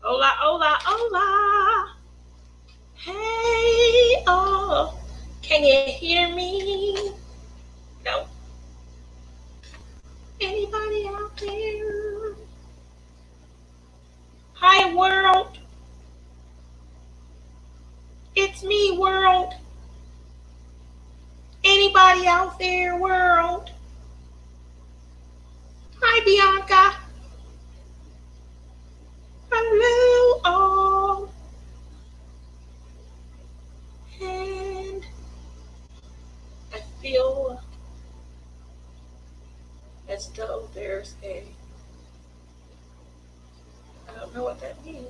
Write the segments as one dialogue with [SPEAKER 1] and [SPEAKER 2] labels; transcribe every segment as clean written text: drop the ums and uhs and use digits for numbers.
[SPEAKER 1] Hola, hola, hola. Hey, oh, can you hear me? No. Anybody out there? Hi, world. It's me, world. Anybody out there, world? Hi, Bianca. Hello, all. And I feel as though there's I don't know what that means.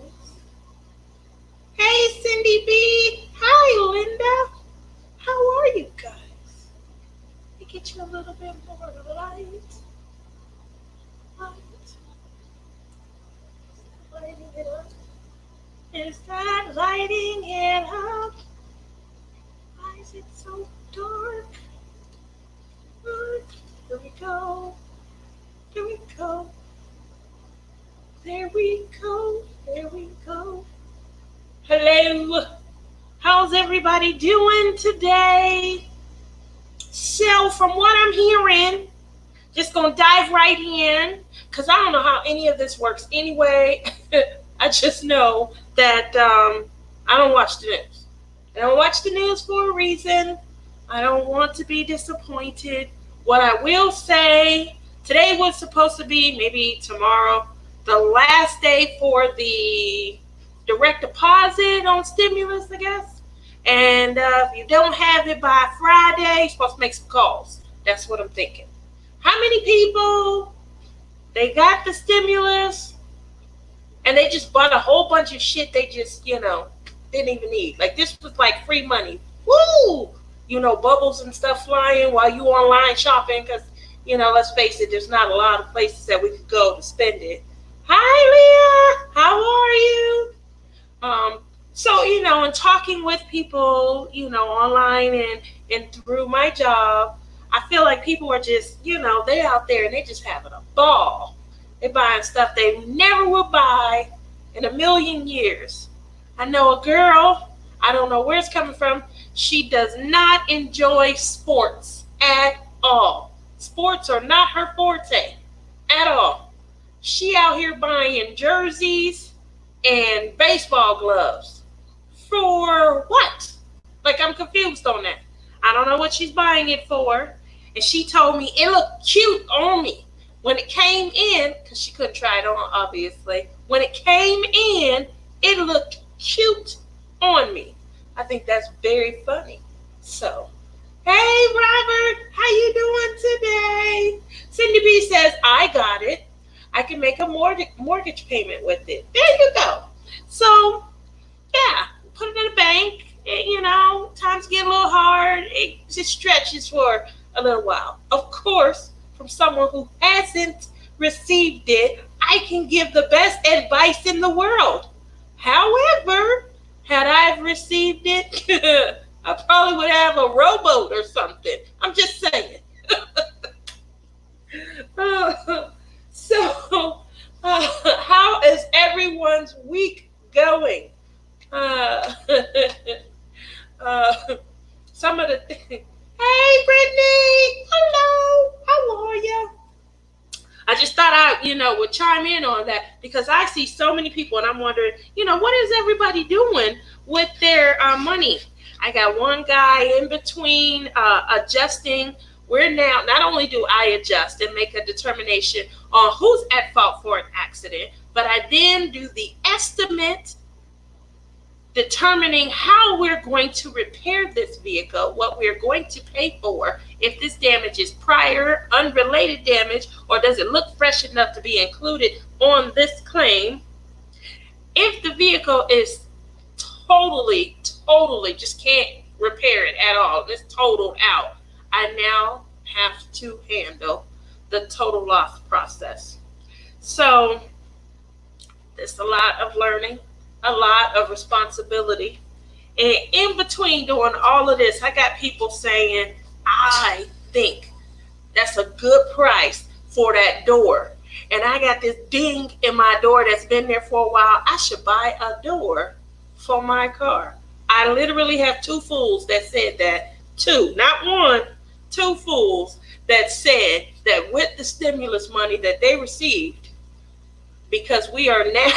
[SPEAKER 1] Hey, Cindy B. Hi, Linda. How are you guys? Let me get you a little bit more light. Light. Lighting it up. Is that lighting it up? Why is it so dark? Dark. Here we go. Here we go. There we go. There we go. Hello. How's everybody doing today? So, from what I'm hearing, just gonna dive right in because I don't know how any of this works anyway. I just know that I don't watch the news. I don't watch the news for a reason. I don't want to be disappointed. What I will say, today was supposed to be, maybe tomorrow, the last day for the direct deposit on stimulus, I guess. And if you don't have it by Friday, you're supposed to make some calls. That's what I'm thinking. How many people, they got the stimulus and they just bought a whole bunch of shit they just, didn't even need. Like this was like free money. Woo! Bubbles and stuff flying while you online shopping because, let's face it, there's not a lot of places that we could go to spend it. Hi, Leah. How are you? So, in talking with people, online and through my job, I feel like people are just, they're out there and they're just having a ball. They're buying stuff they never will buy in a million years. I know a girl, I don't know where it's coming from. She does not enjoy sports at all. Sports are not her forte at all. She out here buying jerseys and baseball gloves. For what? Like, I'm confused on that. I don't know what she's buying it for. And she told me it looked cute on me. When it came in, because she couldn't try it on, obviously. When it came in, it looked cute on me. I think that's very funny. So, hey, Robert, how you doing today? Cindy B says, I got it. I can make a mortgage payment with it. There you go. So, yeah, put it in a bank. Times get a little hard. It just stretches for a little while. Of course, from someone who hasn't received it, I can give the best advice in the world. However, had I received it, I probably would have a rowboat or something. I'm just saying. How is everyone's week going? Uh, uh, some of the things. Hey, Brittany. Hello. How are you? I just thought I, would chime in on that because I see so many people and I'm wondering, what is everybody doing with their money? I got one guy in between adjusting. We're now, not only do I adjust and make a determination on who's at fault for an accident, but I then do the estimate determining how we're going to repair this vehicle, what we're going to pay for, if this damage is prior, unrelated damage, or does it look fresh enough to be included on this claim. If the vehicle is totally just can't repair it at all, it's totaled out, I now have to handle the total loss process. So there's a lot of learning, a lot of responsibility. And in between doing all of this, I got people saying, I think that's a good price for that door. and I got this ding in my door that's been there for a while. I should buy a door for my car. I literally have two fools that said that. Two, not one, two fools that said that with the stimulus money that they received, because we are now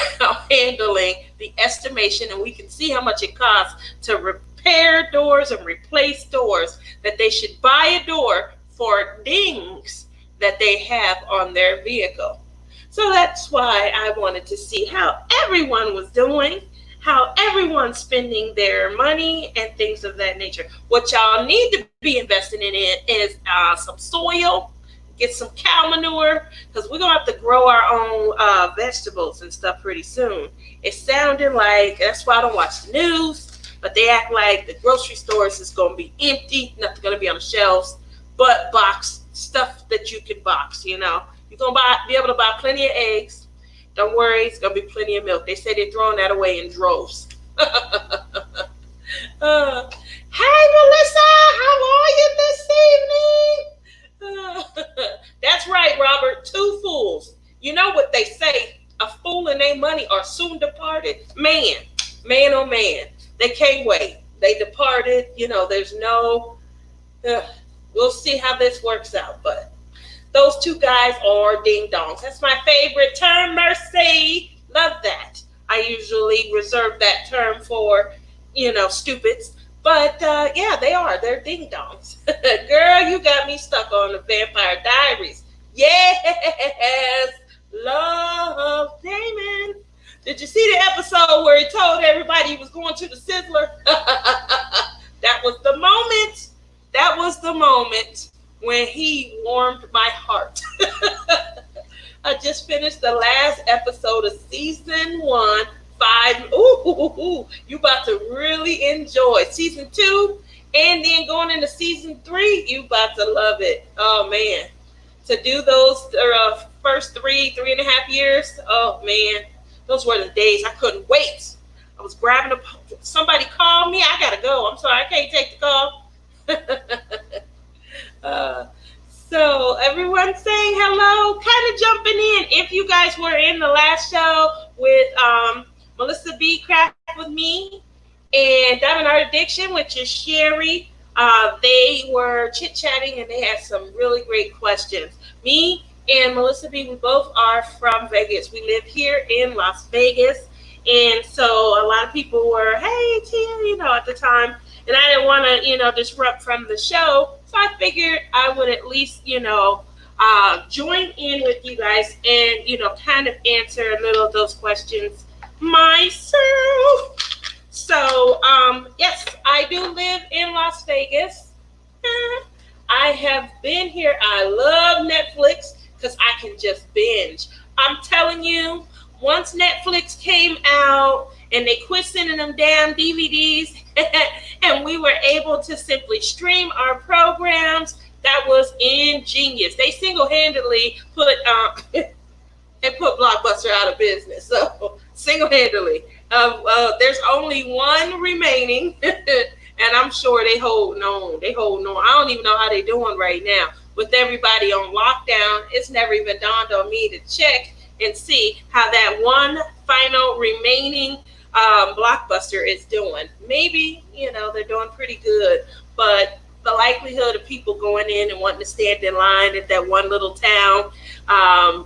[SPEAKER 1] handling the estimation and we can see how much it costs to repair doors and replace doors, that they should buy a door for dings that they have on their vehicle. So that's why I wanted to see how everyone was doing, how everyone's spending their money and things of that nature. What y'all need to be investing in it is some soil, get some cow manure, because we're gonna have to grow our own vegetables and stuff pretty soon. It sounded like, that's why I don't watch the news, but they act like the grocery stores is gonna be empty, nothing gonna be on the shelves, but box stuff that you can box. You're gonna be able to buy plenty of eggs. Don't worry, it's gonna be plenty of milk. They say they're throwing that away in droves. Hey Melissa, how are you this evening? That's right, Robert. Two fools. You know what they say? A fool and their money are soon departed. Man, oh man, they can't wait. They departed. There's no. We'll see how this works out, but those two guys are ding dongs. That's my favorite term, Mercy. Love that. I usually reserve that term for, stupids. But yeah, they are. They're ding dongs. Girl, you got me stuck on the Vampire Diaries. Yes, love Damon. Did you see the episode where he told everybody he was going to the Sizzler? That was the moment. That was the moment when he warmed my heart. I just finished the last episode of season 1. 5. Ooh, you about to really enjoy season 2, and then going into season 3. You about to love it. Oh man, to do those first 3.5 years. Oh man, those were the days. I couldn't wait. I was grabbing somebody called me. I gotta go. I'm sorry, I can't take the call. So everyone saying hello, kind of jumping in. If you guys were in the last show with Melissa B. Craft with me and Diamond Art Addiction, which is Sherry, they were chit-chatting and they had some really great questions. Me and Melissa B., we both are from Vegas. We live here in Las Vegas. And so a lot of people were, hey, Tia, at the time. And I didn't want to, disrupt from the show. So I figured I would at least, join in with you guys and, kind of answer a little of those questions myself. So, yes, I do live in Las Vegas. I have been here. I love Netflix because I can just binge. I'm telling you, once Netflix came out and they quit sending them damn DVDs and we were able to simply stream our programs, that was ingenious. They single-handedly put Blockbuster out of business. So single-handedly, there's only one remaining, and I'm sure they holding on. I don't even know how they're doing right now with everybody on lockdown. It's never even dawned on me to check and see how that one final remaining Blockbuster is doing. Maybe, they're doing pretty good, but the likelihood of people going in and wanting to stand in line at that one little town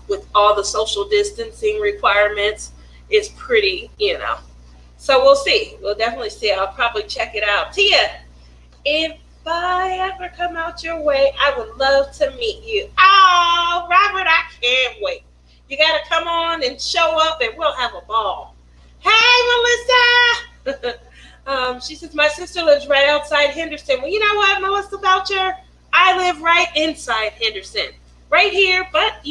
[SPEAKER 1] with all the social distancing requirements is pretty, So we'll see. We'll definitely see. I'll probably check it out. Tia, if I ever come out your way, I would love to meet you. Oh, Robert, I can't wait. You got to come on and show up and we'll have a ball. Hey, Melissa. She says, my sister lives right outside Henderson. Well, you know what, Melissa Boucher? I live right inside Henderson. Right here. But,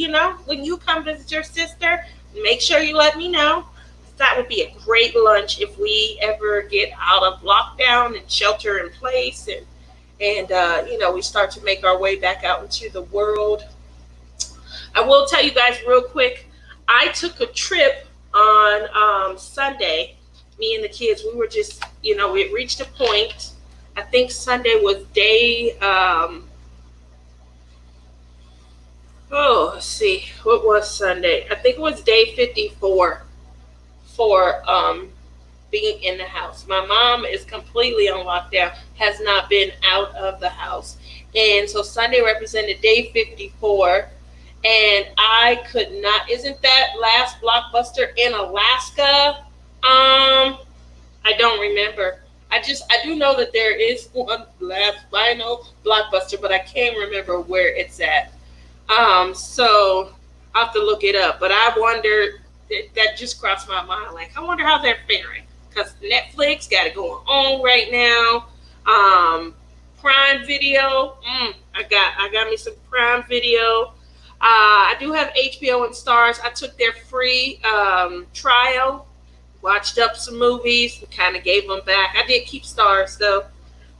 [SPEAKER 1] when you come visit your sister, make sure you let me know. That would be a great lunch if we ever get out of lockdown and shelter in place and we start to make our way back out into the world. I will tell you guys real quick, I took a trip on Sunday. Me and the kids, we were just, we reached a point. I think Sunday was day Oh, let's see. What was Sunday? I think it was day 54 for being in the house. My mom is completely on lockdown, has not been out of the house. And so Sunday represented day 54. And I could not, isn't that last blockbuster in Alaska? I don't remember. I do know that there is one last final blockbuster, but I can't remember where it's at. So I'll have to look it up. But I wonder, that just crossed my mind. Like, I wonder how they're faring because Netflix got it going on right now. Prime Video. I got me some Prime Video. I do have HBO and Stars. I took their free trial, watched up some movies, and kind of gave them back. I did keep Stars though.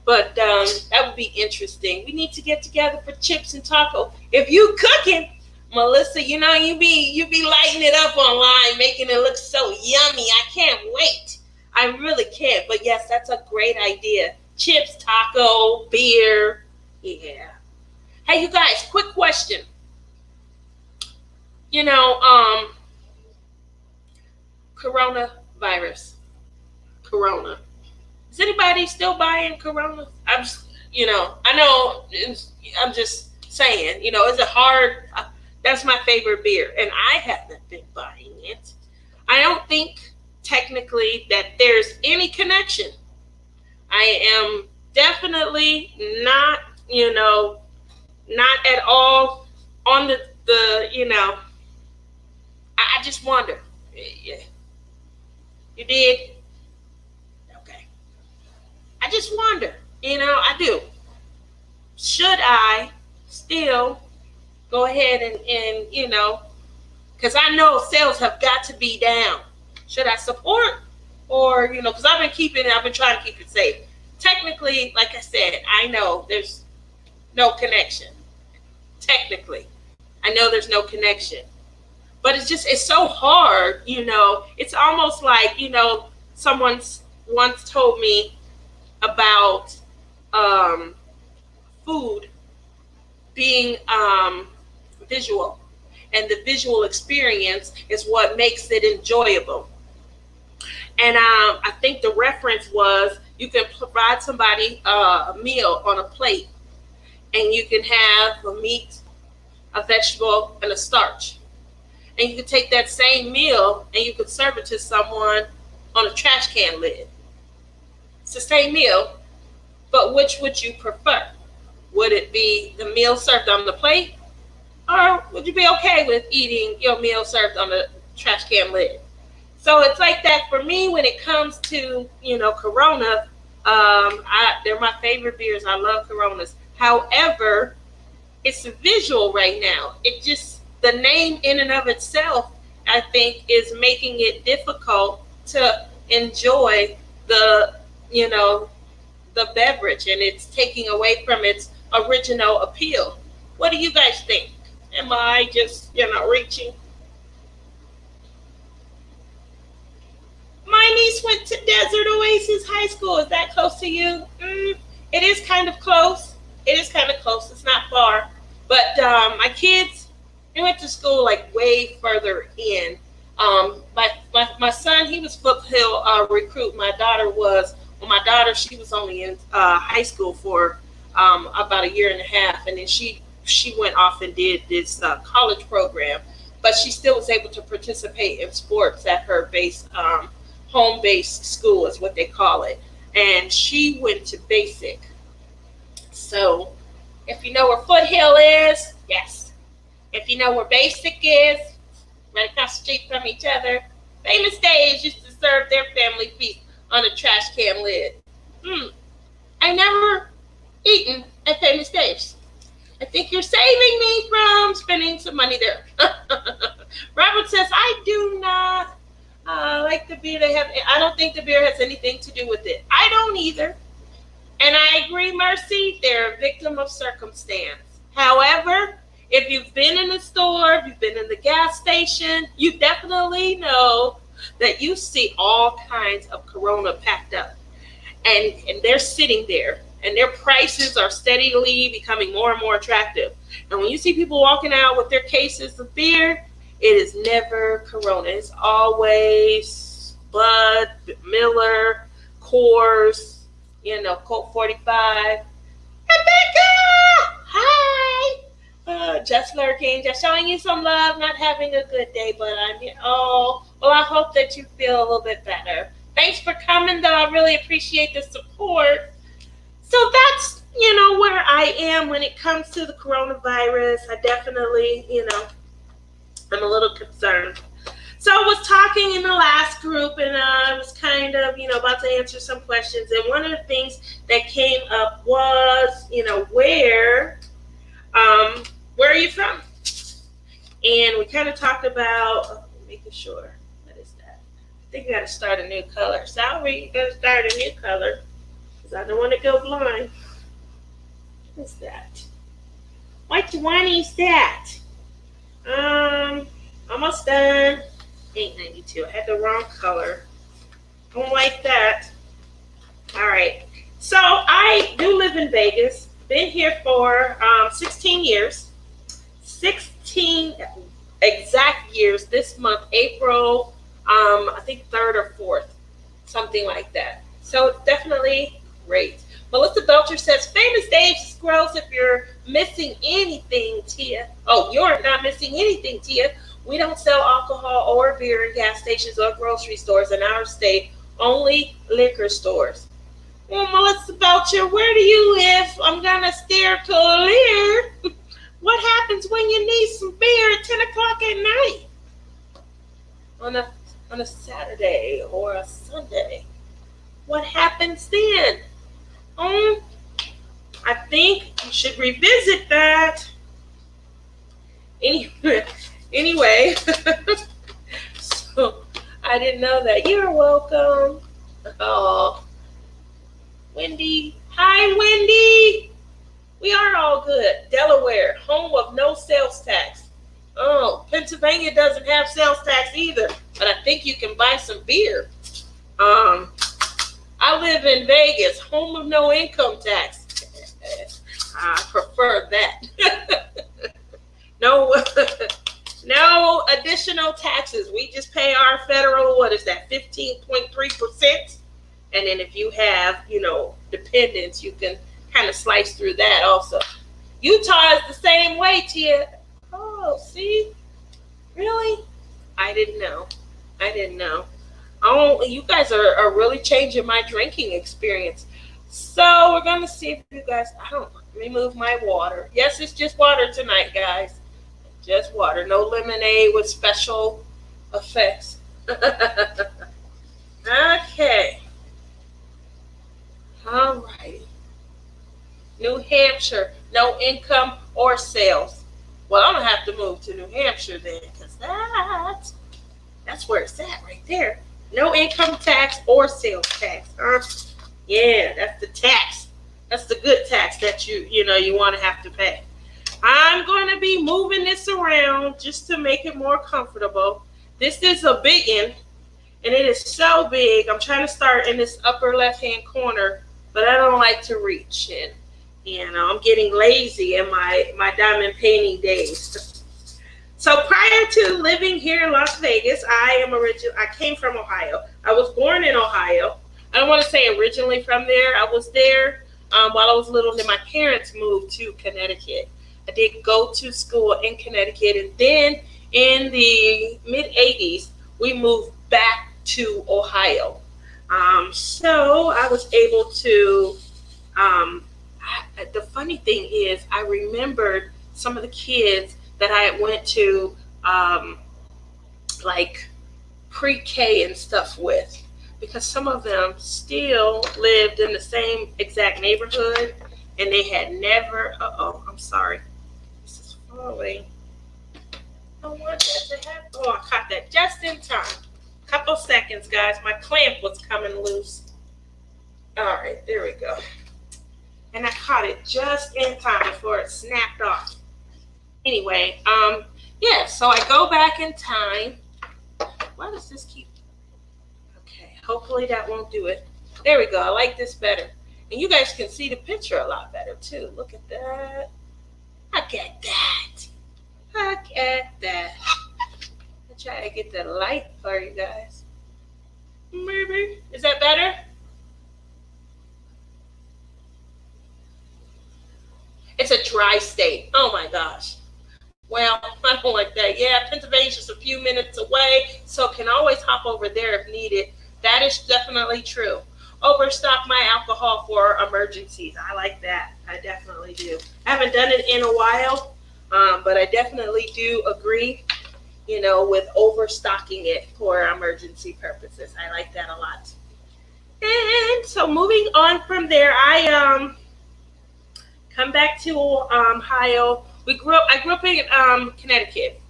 [SPEAKER 1] But that would be interesting. We need to get together for chips and taco. If you cooking, Melissa, you be lighting it up online, making it look so yummy. I can't wait. I really can't. But yes, that's a great idea. Chips, taco, beer. Yeah. Hey, you guys, quick question. You know, coronavirus. Corona. Is anybody still buying Corona? I know. I'm just saying. Is it hard? That's my favorite beer, and I haven't been buying it. I don't think technically that there's any connection. I am definitely not, not at all on the. I just wonder. Yeah, you did. Okay. I just wonder. I do. Should I still go ahead and because I know sales have got to be down. Should I support or, because I've been trying to keep it safe. Technically, like I said, I know there's no connection. Technically, I know there's no connection. But it's so hard. It's almost like, someone's once told me about food being visual, and the visual experience is what makes it enjoyable. And I think the reference was you can provide somebody a meal on a plate, and you can have a meat, a vegetable, and a starch. And you could take that same meal and you could serve it to someone on a trash can lid. It's the same meal, but which would you prefer? Would it be the meal served on the plate, or would you be okay with eating your meal served on the trash can lid? So it's like that for me when it comes to Corona. They're my favorite beers. I love Coronas. However, it's visual right now. It just the name in and of itself, I think, is making it difficult to enjoy the beverage, and it's taking away from its original appeal. What do you guys think? Am I just reaching? My niece went to Desert Oasis High School. Is that close to you? It is kind of close. It is kind of close. It's not far. But my kids, they went to school like way further in. My son, he was foothill recruit. My daughter, she was only in high school for about a year and a half. And then she went off and did this college program. But she still was able to participate in sports at her home-based school is what they call it. And she went to basic. So if you know where Foothill is, yes. If you know where basic is, right across the street from each other, Famous Days used to serve their family feast on a trash can lid. I never eaten at Famous Days. I think you're saving me from spending some money there. Robert says, I do not like the beer they have. I don't think the beer has anything to do with it. I don't either. And I agree, Mercy, they're a victim of circumstance. However, if you've been in the store, if you've been in the gas station, you definitely know that you see all kinds of Corona packed up. And they're sitting there. and their prices are steadily becoming more and more attractive. And when you see people walking out with their cases of beer, it is never Corona. It's always Bud, Miller, Coors, Colt 45. Rebecca! Hi! Just lurking, just showing you some love, not having a good day, but I'm here. Oh, well, I hope that you feel a little bit better. Thanks for coming, though. I really appreciate the support. So that's, where I am when it comes to the coronavirus. I definitely, I'm a little concerned. So I was talking in the last group, and I was kind of, about to answer some questions. And one of the things that came up was, where are you from? And we kind of talked about making sure. What is that? I think I got to start a new color. Salary, you got to start a new color because I don't want to go blind. What is that? Which one is that? Almost done. 892. I had the wrong color. Don't like that. All right. So I do live in Vegas. Been here for 16 years. 16 exact years this month, April, I think 3rd or 4th, something like that. So it's definitely great. Melissa Belcher says, famous Dave Scrolls, if you're missing anything, Tia. Oh, you're not missing anything, Tia. We don't sell alcohol or beer in gas stations or grocery stores in our state, only liquor stores. Well, Melissa Belcher, where do you live? I'm going to steer clear. What happens when you need some beer at 10 o'clock at night? On a Saturday or a Sunday? What happens then? I think you should revisit that. Anyway, so I didn't know that. You're welcome. Oh, Wendy. Hi, Wendy. We are all good. Delaware, home of no sales tax. Oh, Pennsylvania doesn't have sales tax either, but I think you can buy some beer. I live in Vegas, home of no income tax. I prefer that. No additional taxes. We just pay our federal, 15.3%. And then if you have, dependents, you can kind of slice through that also. Utah is the same way, Tia. Oh, see? Really? I didn't know. Oh, you guys are really changing my drinking experience. So we're going to see if you guys, remove my water. Yes, it's just water tonight, guys. Just water. No lemonade with special effects. Okay. All right. New Hampshire, no income or sales. Well, I'm going to have to move to New Hampshire then, because that's where it's at right there. No income tax or sales tax. Yeah, that's the tax. That's the good tax that you want to have to pay. I'm going to be moving this around just to make it more comfortable. This is a big one, and it is so big. I'm trying to start in this upper left-hand corner, but I don't like to reach in. I'm getting lazy in my diamond painting days. So prior to living here in Las Vegas, I came from Ohio. I was born in Ohio. I don't want to say originally from there. I was there while I was little, then my parents moved to Connecticut. I did go to school in Connecticut, and then in the mid-'80s, we moved back to Ohio. So I was able to, the funny thing is, I remembered some of the kids that I went to, like pre-K and stuff with, because some of them still lived in the same exact neighborhood, and they had never, I'm sorry, this is falling. I don't want that to happen. Oh, I caught that just in time. Couple seconds, guys. My clamp was coming loose. All right, there we go. And I caught it just in time before it snapped off. Anyway, so I go back in time. Why does this keep? Okay, hopefully that won't do it. There we go. I like this better. And you guys can see the picture a lot better too. Look at that. Look at that. Look at that. I'll try to get the light for you guys. Maybe. Is that better? It's a dry state. Oh my gosh. Well, I don't like that. Yeah, Pennsylvania's just a few minutes away, so can always hop over there if needed. That is definitely true. Overstock my alcohol for emergencies. I like that. I definitely do. I haven't done it in a while, but I definitely do agree, with overstocking it for emergency purposes. I like that a lot. And so moving on from there, I come back to Ohio. I grew up in Connecticut.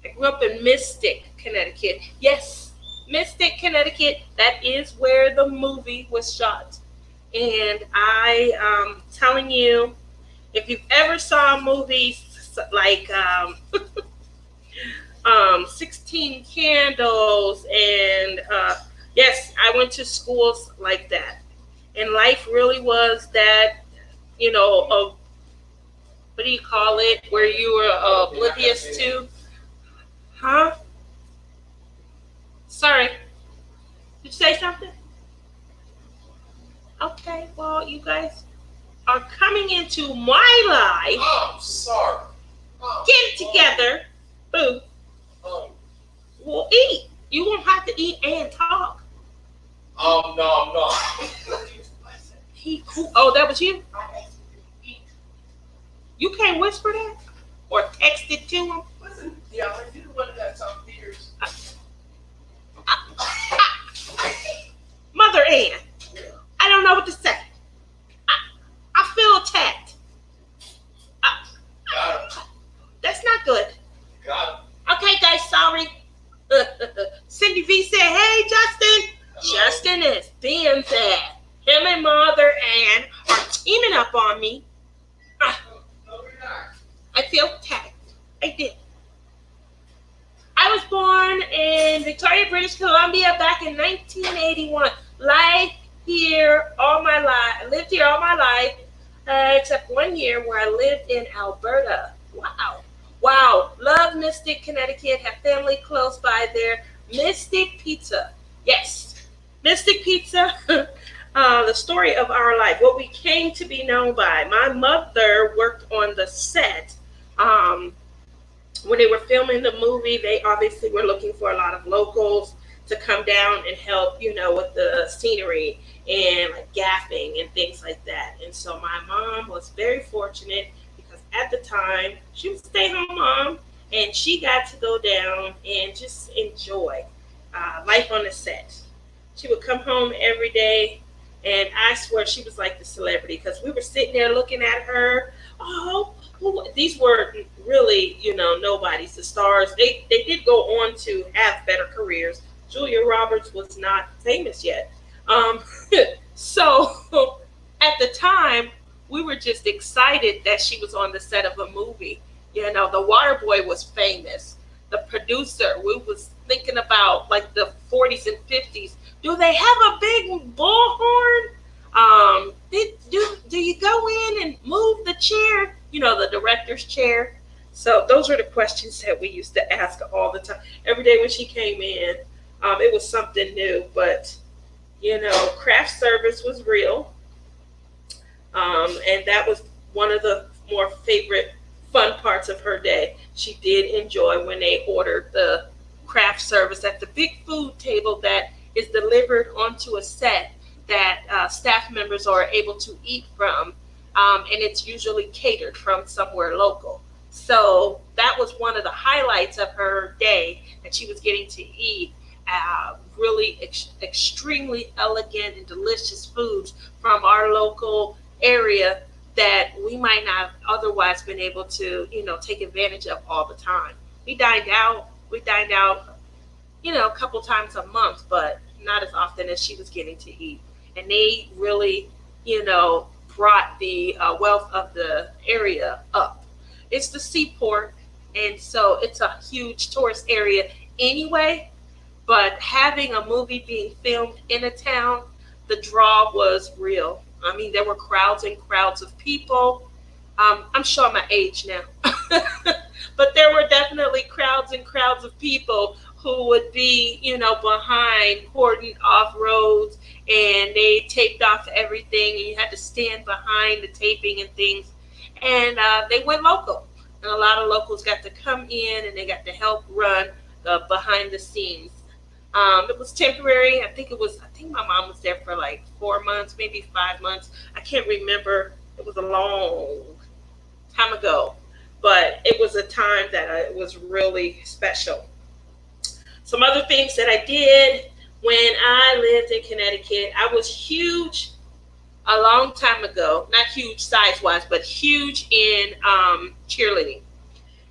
[SPEAKER 1] I grew up in Mystic, Connecticut. Yes, Mystic, Connecticut. That is where the movie was shot. And telling you, if you've ever saw movies like 16 Candles, and yes, I went to schools like that. And life really was that, of what do you call it, where you were oblivious to. Huh? Sorry. Did you say something? Okay, well, you guys are coming into my life.
[SPEAKER 2] I'm sorry.
[SPEAKER 1] Get it together. Boo. Well, eat. You won't have to eat and talk.
[SPEAKER 2] No, I'm not.
[SPEAKER 1] Oh, that was you? You can't whisper that? Or text it to him?
[SPEAKER 2] Listen, yeah, you're the one that some fears.
[SPEAKER 1] Mother Ann, I don't know what to say. I feel attacked.
[SPEAKER 2] Got it.
[SPEAKER 1] That's not good.
[SPEAKER 2] Got
[SPEAKER 1] Okay, guys, sorry. Cindy V said, hey, Justin.
[SPEAKER 2] Hello.
[SPEAKER 1] Justin is being there. Him and Mother Ann are teaming up on me.
[SPEAKER 2] No, we're not.
[SPEAKER 1] I feel attacked. I did. I was born in Victoria, British Columbia back in 1981. Life here all my life. I lived here all my life, except 1 year where I lived in Alberta. Wow. Wow. Love Mystic, Connecticut. Have family close by there. Mystic Pizza. Yes. Mystic Pizza. The story of our life. What we came to be known by. My mother worked on the set. When they were filming the movie, they obviously were looking for a lot of locals to come down and help, with the scenery and like gaffing and things like that. And so my mom was very fortunate because at the time she was a stay-home mom and she got to go down and just enjoy life on the set. She would come home every day, and I swear she was like the celebrity because we were sitting there looking at her. Oh, these were really, nobodies, the stars. They did go on to have better careers. Julia Roberts was not famous yet. So at the time, we were just excited that she was on the set of a movie. The Water Boy was famous. The producer, we was thinking about like the 40s and 50s. Do they have a big bullhorn? Do you go in and move the chair? The director's chair. So those were the questions that we used to ask all the time. Every day when she came in, it was something new. But, craft service was real. And that was one of the more favorite fun parts of her day. She did enjoy when they ordered the craft service at the big food table that is delivered onto a set that staff members are able to eat from. And it's usually catered from somewhere local. So that was one of the highlights of her day, that she was getting to eat really extremely elegant and delicious foods from our local area that we might not otherwise been able to, take advantage of all the time. We dined out, a couple times a month, but not as often as she was getting to eat. And they really, brought the wealth of the area up. It's the seaport, and so it's a huge tourist area anyway. But having a movie being filmed in a town, the draw was real. I mean, there were crowds and crowds of people. I'm showing my age now, but there were definitely crowds and crowds of people who would be, behind cordoned off roads, and they taped off everything, and you had to stand behind the taping and things. And they went local, and a lot of locals got to come in, and they got to help run the behind the scenes. It was temporary. I think it was. I think my mom was there for like 4 months, maybe 5 months. I can't remember. It was a long time ago, but it was a time that was really special. Some other things that I did when I lived in Connecticut, I was huge a long time ago. Not huge size wise, but huge in cheerleading.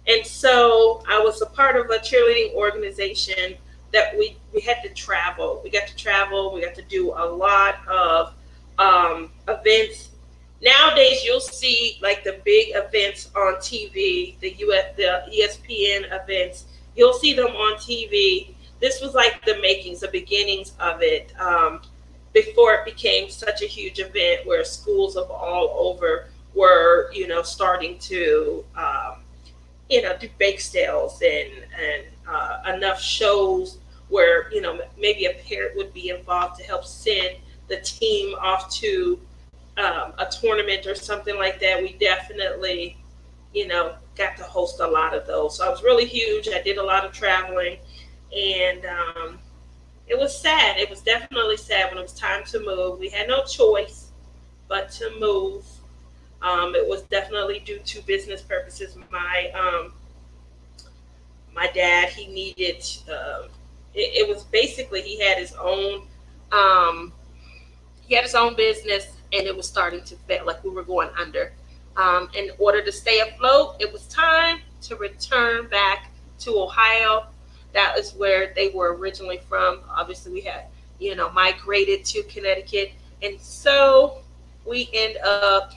[SPEAKER 1] And so I was a part of a cheerleading organization that we had to travel. We got to travel. We got to do a lot of events. Nowadays, you'll see like the big events on TV, the ESPN events. You'll see them on TV. This was like the makings, the beginnings of it, before it became such a huge event where schools of all over were, starting to do bake sales and enough shows where maybe a parent would be involved to help send the team off to a tournament or something like that. We definitely got to host a lot of those. So I was really huge. I did a lot of traveling, and it was sad. It was definitely sad when it was time to move. We had no choice but to move. It was definitely due to business purposes. My dad, he needed. It was basically he had his own. He had his own business, and it was starting to fail. Like we were going under. In order to stay afloat, it was time to return back to Ohio. That is where they were originally from. Obviously, we had migrated to Connecticut, and so we end up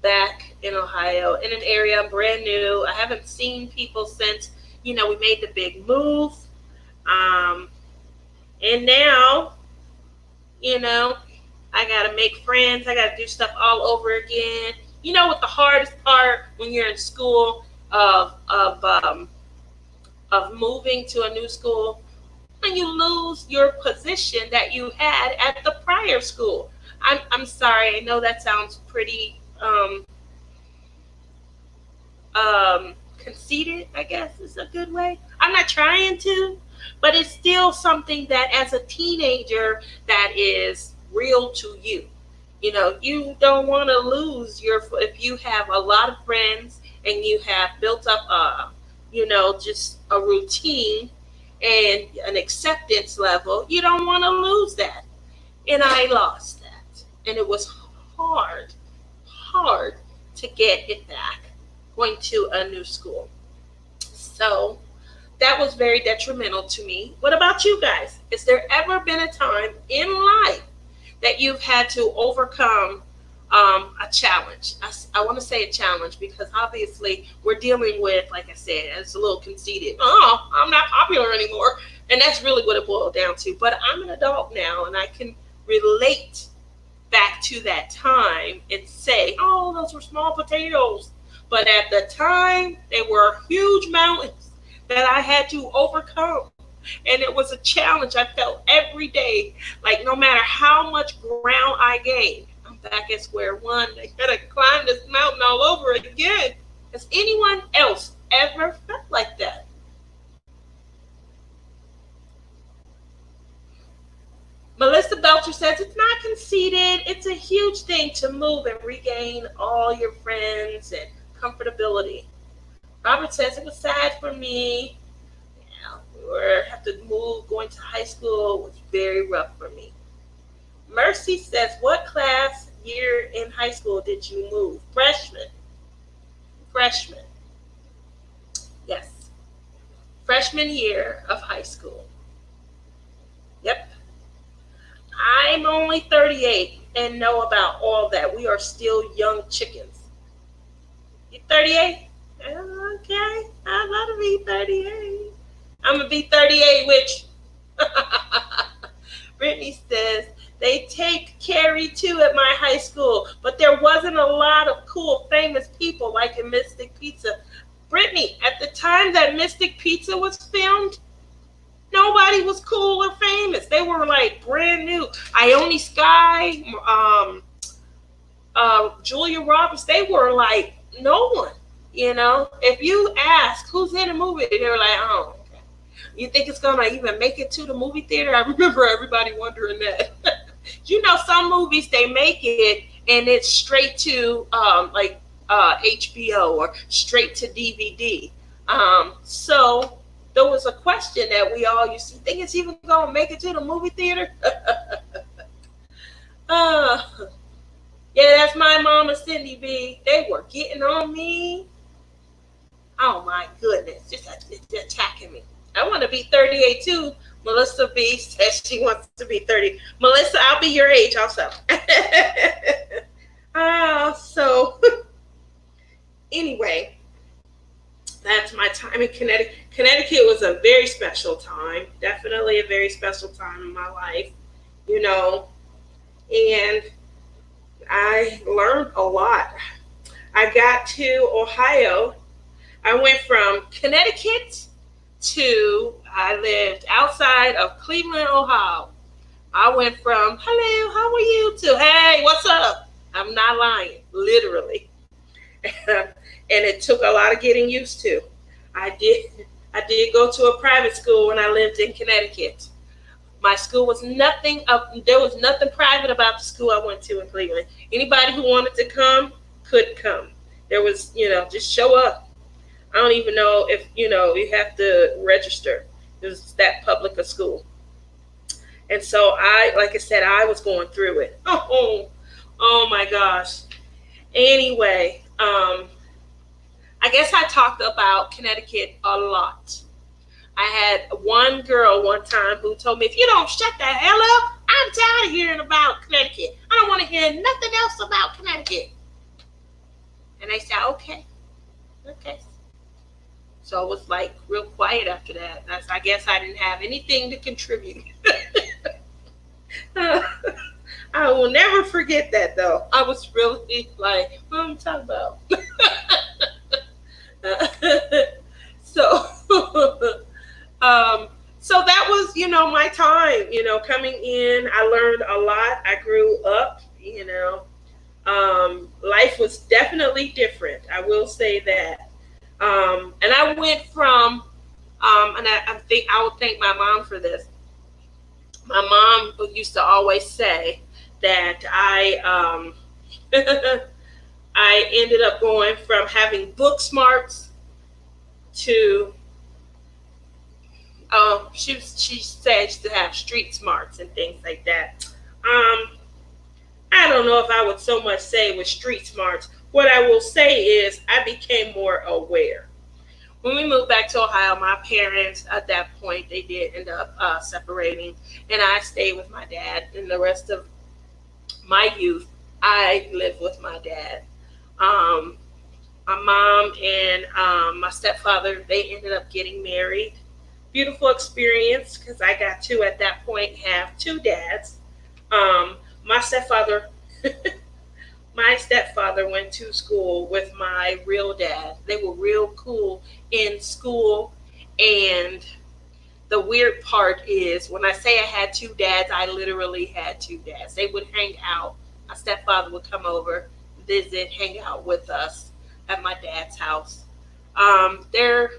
[SPEAKER 1] back in Ohio in an area brand new. I haven't seen people since we made the big move, and now I gotta make friends. I gotta do stuff all over again. What the hardest part when you're in school of moving to a new school, and you lose your position that you had at the prior school. I'm sorry. I know that sounds pretty conceited, I guess is a good way. I'm not trying to, but it's still something that as a teenager that is real to you. You don't want to lose if you have a lot of friends and you have built up just a routine and an acceptance level, you don't want to lose that. And I lost that. And it was hard to get it back going to a new school. So that was very detrimental to me. What about you guys? Has there ever been a time in life that you've had to overcome a challenge? I want to say a challenge because obviously we're dealing with, like I said, it's a little conceited. Oh, I'm not popular anymore. And that's really what it boiled down to. But I'm an adult now, and I can relate back to that time and say, oh, those were small potatoes. But at the time, they were huge mountains that I had to overcome. And it was a challenge I felt every day. Like no matter how much ground I gained, I'm back at square one. I gotta climb this mountain all over again. Has anyone else ever felt like that? Melissa Belcher says it's not conceited. It's a huge thing to move and regain all your friends and comfortability. Robert says it was sad for me. We were have to move. Going to high school was very rough for me. Mercy says, what class year in high school did you move? Freshman. Freshman. Yes. Freshman year of high school. Yep. I'm only 38 and know about all that. We are still young chickens. You 38? Okay. I'd love to be 38. I'm going to be 38, which Brittany says They take Carrie too at my high school, but there wasn't a lot of cool, famous people like in Mystic Pizza. Brittany, at the time that Mystic Pizza was filmed, nobody was cool or famous. They were like brand new. Ione Sky, Julia Roberts, they were like no one. If you ask who's in the movie, they're like, oh, okay. You think it's gonna even make it to the movie theater? I remember everybody wondering that. Some movies they make it and it's straight to like HBO or straight to DVD. So there was a question that we all used to think it's even gonna make it to the movie theater. uh, yeah, that's my mama, Cindy B. They were getting on me. Oh my goodness, just attacking me. I want to be 38 too. Melissa B says she wants to be 30. Melissa, I'll be your age also. So anyway, that's my time in Connecticut. Connecticut was a very special time, definitely a very special time in my life, and I learned a lot. I got to Ohio. I went from Connecticut to, I lived outside of Cleveland, Ohio. I went from, hello, how are you, to, hey, what's up? I'm not lying, literally. And it took a lot of getting used to. I did go to a private school when I lived in Connecticut. My school was there was nothing private about the school I went to in Cleveland. Anybody who wanted to come could come. There was, just show up. I don't even know if, you have to register. It was that public a school. And so like I said, I was going through it. Oh my gosh. Anyway, I guess I talked about Connecticut a lot. I had one girl one time who told me, if you don't shut the hell up, I'm tired of hearing about Connecticut. I don't want to hear nothing else about Connecticut. And I said, okay. So it was like real quiet after that. I guess I didn't have anything to contribute. I will never forget that though. I was really like, what am I talking about? so so that was, my time, coming in. I learned a lot. I grew up, life was definitely different. I will say that. And I went from, and I would thank my mom for this. My mom used to always say that I ended up going from having book smarts to, she said to have street smarts and things like that. I don't know if I would so much say with street smarts. What I will say is I became more aware. When we moved back to Ohio, my parents at that point, they did end up separating, and I stayed with my dad. And the rest of my youth, I lived with my dad. My mom and my stepfather, they ended up getting married. Beautiful experience because I got to, at that point, have two dads. My stepfather my stepfather went to school with my real dad. They were real cool in school. And the weird part is when I say I had two dads, I literally had two dads. They would hang out. My stepfather would come over, visit, hang out with us at my dad's house. There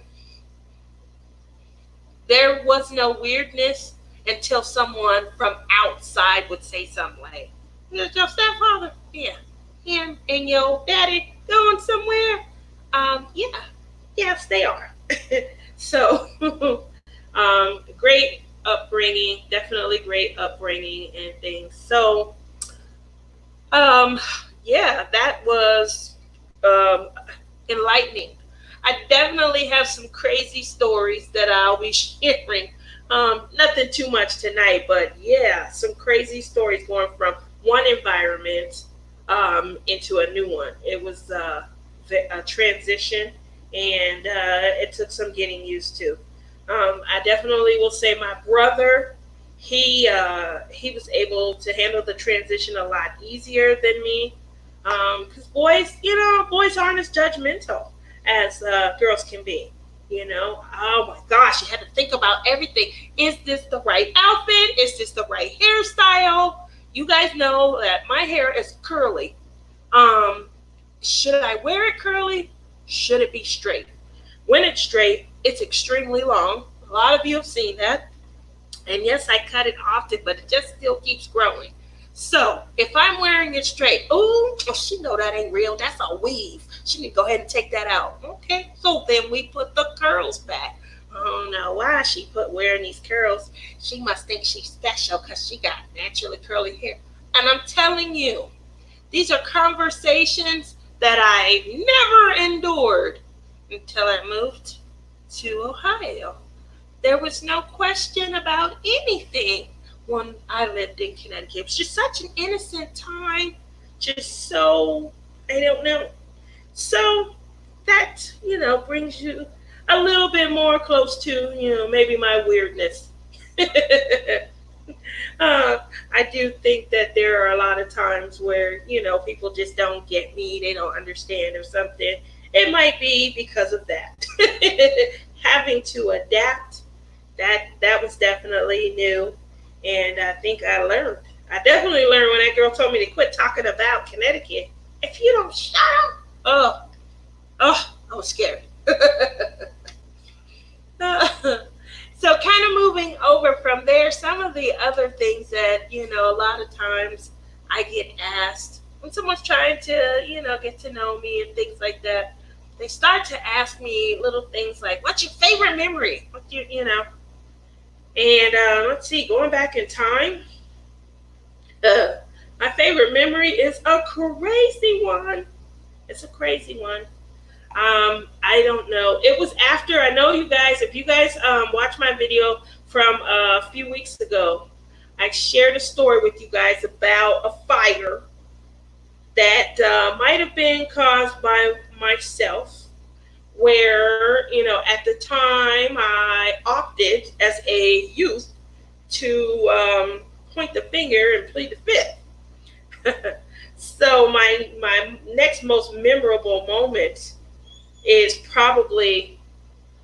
[SPEAKER 1] was no weirdness until someone from outside would say something like, "Is your stepfather?" "Yeah." "Him and your daddy going somewhere?" Yeah. Yes, they are. So, great upbringing, definitely great upbringing and things. So, yeah, that was enlightening. I definitely have some crazy stories that I'll be sharing. Nothing too much tonight, but yeah, some crazy stories going from one environment into a new one. It was a transition, and it took some getting used to. I definitely will say my brother, he was able to handle the transition a lot easier than me. Because boys, boys aren't as judgmental as girls can be. Oh my gosh, you had to think about everything. Is this the right outfit? Is this the right hairstyle? You guys know that my hair is curly. Um, should I wear it curly? Should it be straight? When it's straight, it's extremely long. A lot of you have seen that. And yes, I cut it often, but it just still keeps growing. So if I'm wearing it straight, oh, she know that ain't real. That's a weave. She need to go ahead and take that out. Okay, so then we put the curls back. I don't know why she put wearing these curls. She must think she's special because she got naturally curly hair. And I'm telling you, these are conversations that I never endured until I moved to Ohio. There was no question about anything when I lived in Connecticut. It was just such an innocent time, just so, I don't know. So that, brings you a little bit more close to, maybe my weirdness. I do think that there are a lot of times where, people just don't get me, they don't understand or something. It might be because of that. Having to adapt, that was definitely new. And I think I learned. I definitely learned when that girl told me to quit talking about Connecticut. If you don't shut up, I was scared. So kind of moving over from there, some of the other things that, a lot of times I get asked when someone's trying to, get to know me and things like that, they start to ask me little things like, what's your favorite memory? And let's see, going back in time, my favorite memory is a crazy one. It's a crazy one. I don't know. It was after, I know you guys, if you guys watch my video from a few weeks ago, I shared a story with you guys about a fire that might have been caused by myself, where, at the time I opted as a youth to point the finger and plead the fifth. So my next most memorable moment is probably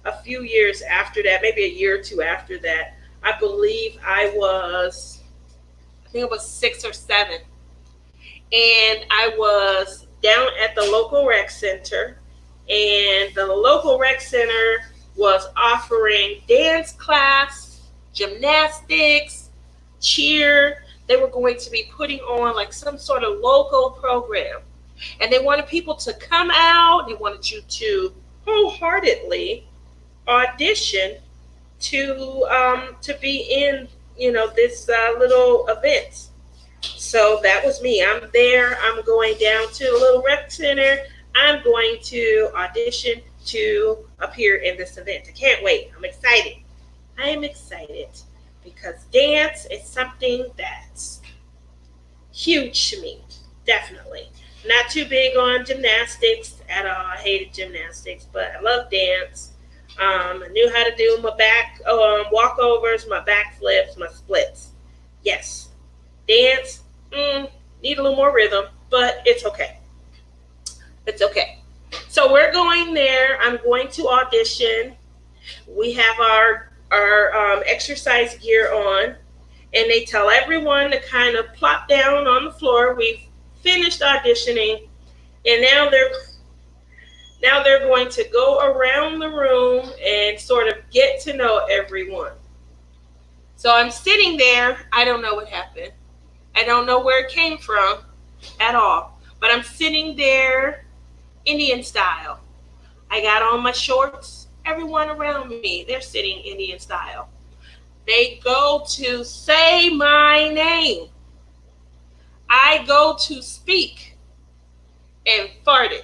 [SPEAKER 1] a few years after that, maybe a year or two after that. I believe I think it was 6 or 7. And I was down at the local rec center, and the local rec center was offering dance class, gymnastics, cheer. They were going to be putting on like some sort of local program. And they wanted people to come out. They wanted you to wholeheartedly audition to be in this little event. So that was me. I'm there. I'm going down to a little rec center. I'm going to audition to appear in this event. I can't wait. I'm excited. I am excited because dance is something that's huge to me. Definitely. Not too big on gymnastics at all. I hated gymnastics, but I love dance. I knew how to do my back walkovers, my back flips, my splits. Yes. Dance, need a little more rhythm, but it's okay. It's okay. So we're going there. I'm going to audition. We have our exercise gear on, and they tell everyone to kind of plop down on the floor. We've finished auditioning, and now they're going to go around the room and sort of get to know everyone. So I'm sitting there. I don't know what happened. I don't know where it came from at all. But I'm sitting there Indian style. I got on my shorts. Everyone around me, they're sitting Indian style. They go to say my name. I go to speak and farted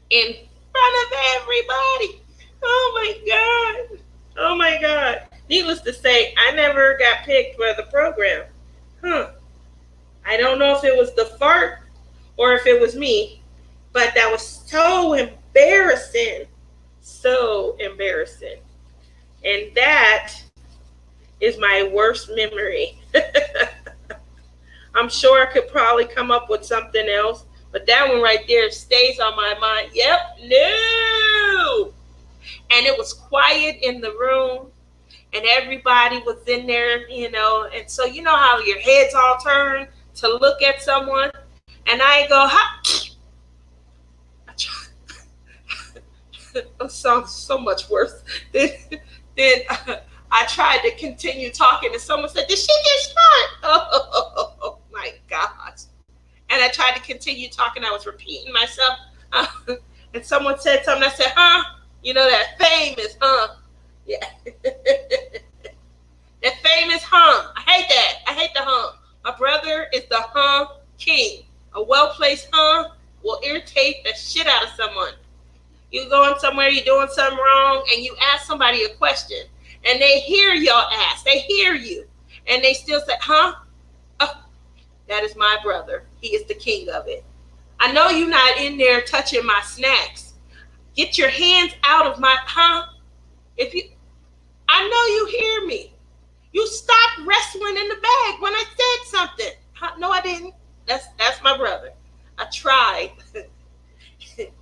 [SPEAKER 1] in front of everybody. Oh my God. Oh my God. Needless to say, I never got picked for the program. I don't know if it was the fart or if it was me, but that was so embarrassing. So embarrassing. And that is my worst memory. I'm sure I could probably come up with something else, but that one right there stays on my mind. Yep, no. And it was quiet in the room, and everybody was in there, and so you know how your heads all turn to look at someone, and I go, ha! It sounds so much worse. Then I tried to continue talking, and someone said, "Did she just fart?" Oh my gosh! And I tried to continue talking. I was repeating myself, and someone said something. I said, "Huh?" You know that famous, huh? Yeah. That famous huh. I hate that. I hate the huh. My brother is the huh king. A well placed huh will irritate the shit out of someone. You going somewhere, you're doing something wrong, and you ask somebody a question, and they hear your ass. They hear you, and they still say, huh? Oh, that is my brother. He is the king of it. I know you're not in there touching my snacks. Get your hands out of my, huh? If you, I know you hear me. You stopped wrestling in the bag when I said something. Huh? No, I didn't. That's my brother. I tried.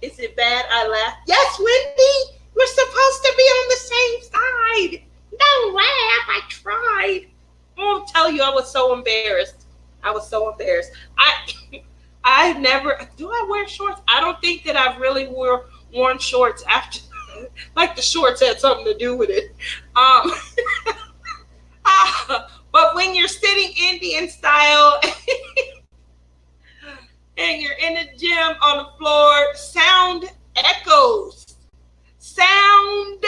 [SPEAKER 1] Is it bad? I laugh. Yes, Wendy. We're supposed to be on the same side. Don't laugh. I tried. I won't tell you. I was so embarrassed. I was so embarrassed. I never. Do I wear shorts? I don't think that I've really worn shorts after. Like the shorts had something to do with it. But when you're sitting Indian style and you're in the gym on the floor, sound echoes. Sound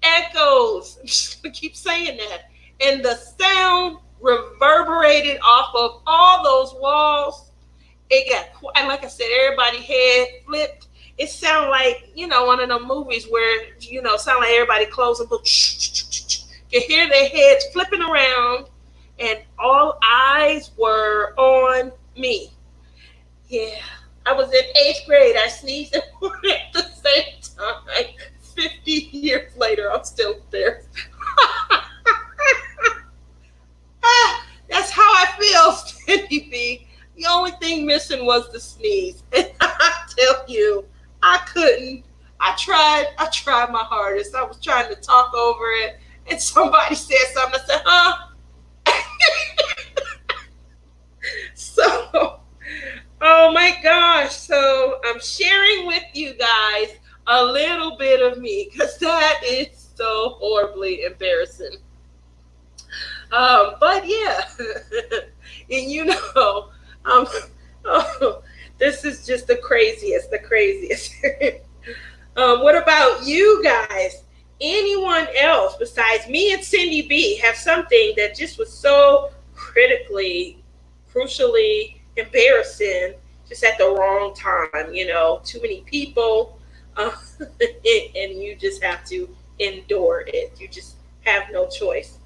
[SPEAKER 1] echoes. I'm just going to keep saying that. And the sound reverberated off of all those walls. It got, and like I said, everybody head flipped. It sounded like, one of them movies where, sound like everybody closing books. You hear their heads flipping around, and all eyes were on me. Yeah, I was in 8th grade. I sneezed and farted at the same time. 50 years later, I'm still there. That's how I feel, Cindy B. The only thing missing was the sneeze. And I tell you, I couldn't. I tried my hardest. I was trying to talk over it, and somebody said something. I said, huh? So, oh my gosh. So I'm sharing with you guys a little bit of me because that is so horribly embarrassing. But yeah, and oh, this is just the craziest. What about you guys? Anyone else besides me and Cindy B have something that just was so crucially embarrassing, just at the wrong time? Too many people, and you just have to endure it. You just have no choice.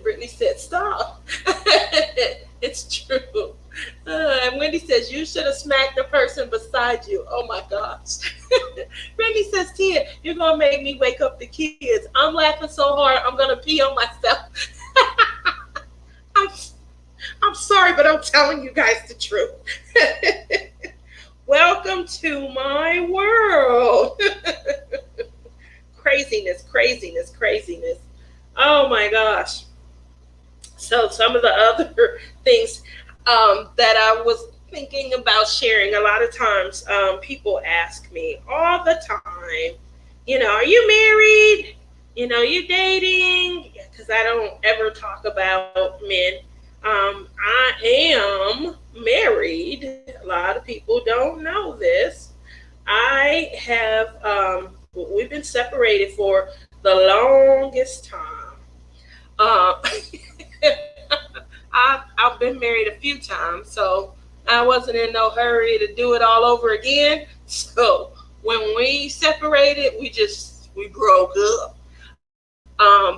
[SPEAKER 1] Brittany said, "Stop." It's true. And Wendy says, "You should have smacked the person beside you." Oh my gosh. Wendy says, "Tia, you're going to make me wake up the kids. I'm laughing so hard, I'm going to pee on myself." I'm, I'm sorry, but I'm telling you guys the truth. Welcome to my world. Craziness. Oh my gosh. So some of the other things that I was thinking about sharing, a lot of times people ask me all the time, are you married? You dating? Because I don't ever talk about men. I am married. A lot of people don't know this. I have, we've been separated for the longest time. Uh, I've been married a few times, so I wasn't in no hurry to do it all over again. So when we separated, we broke up.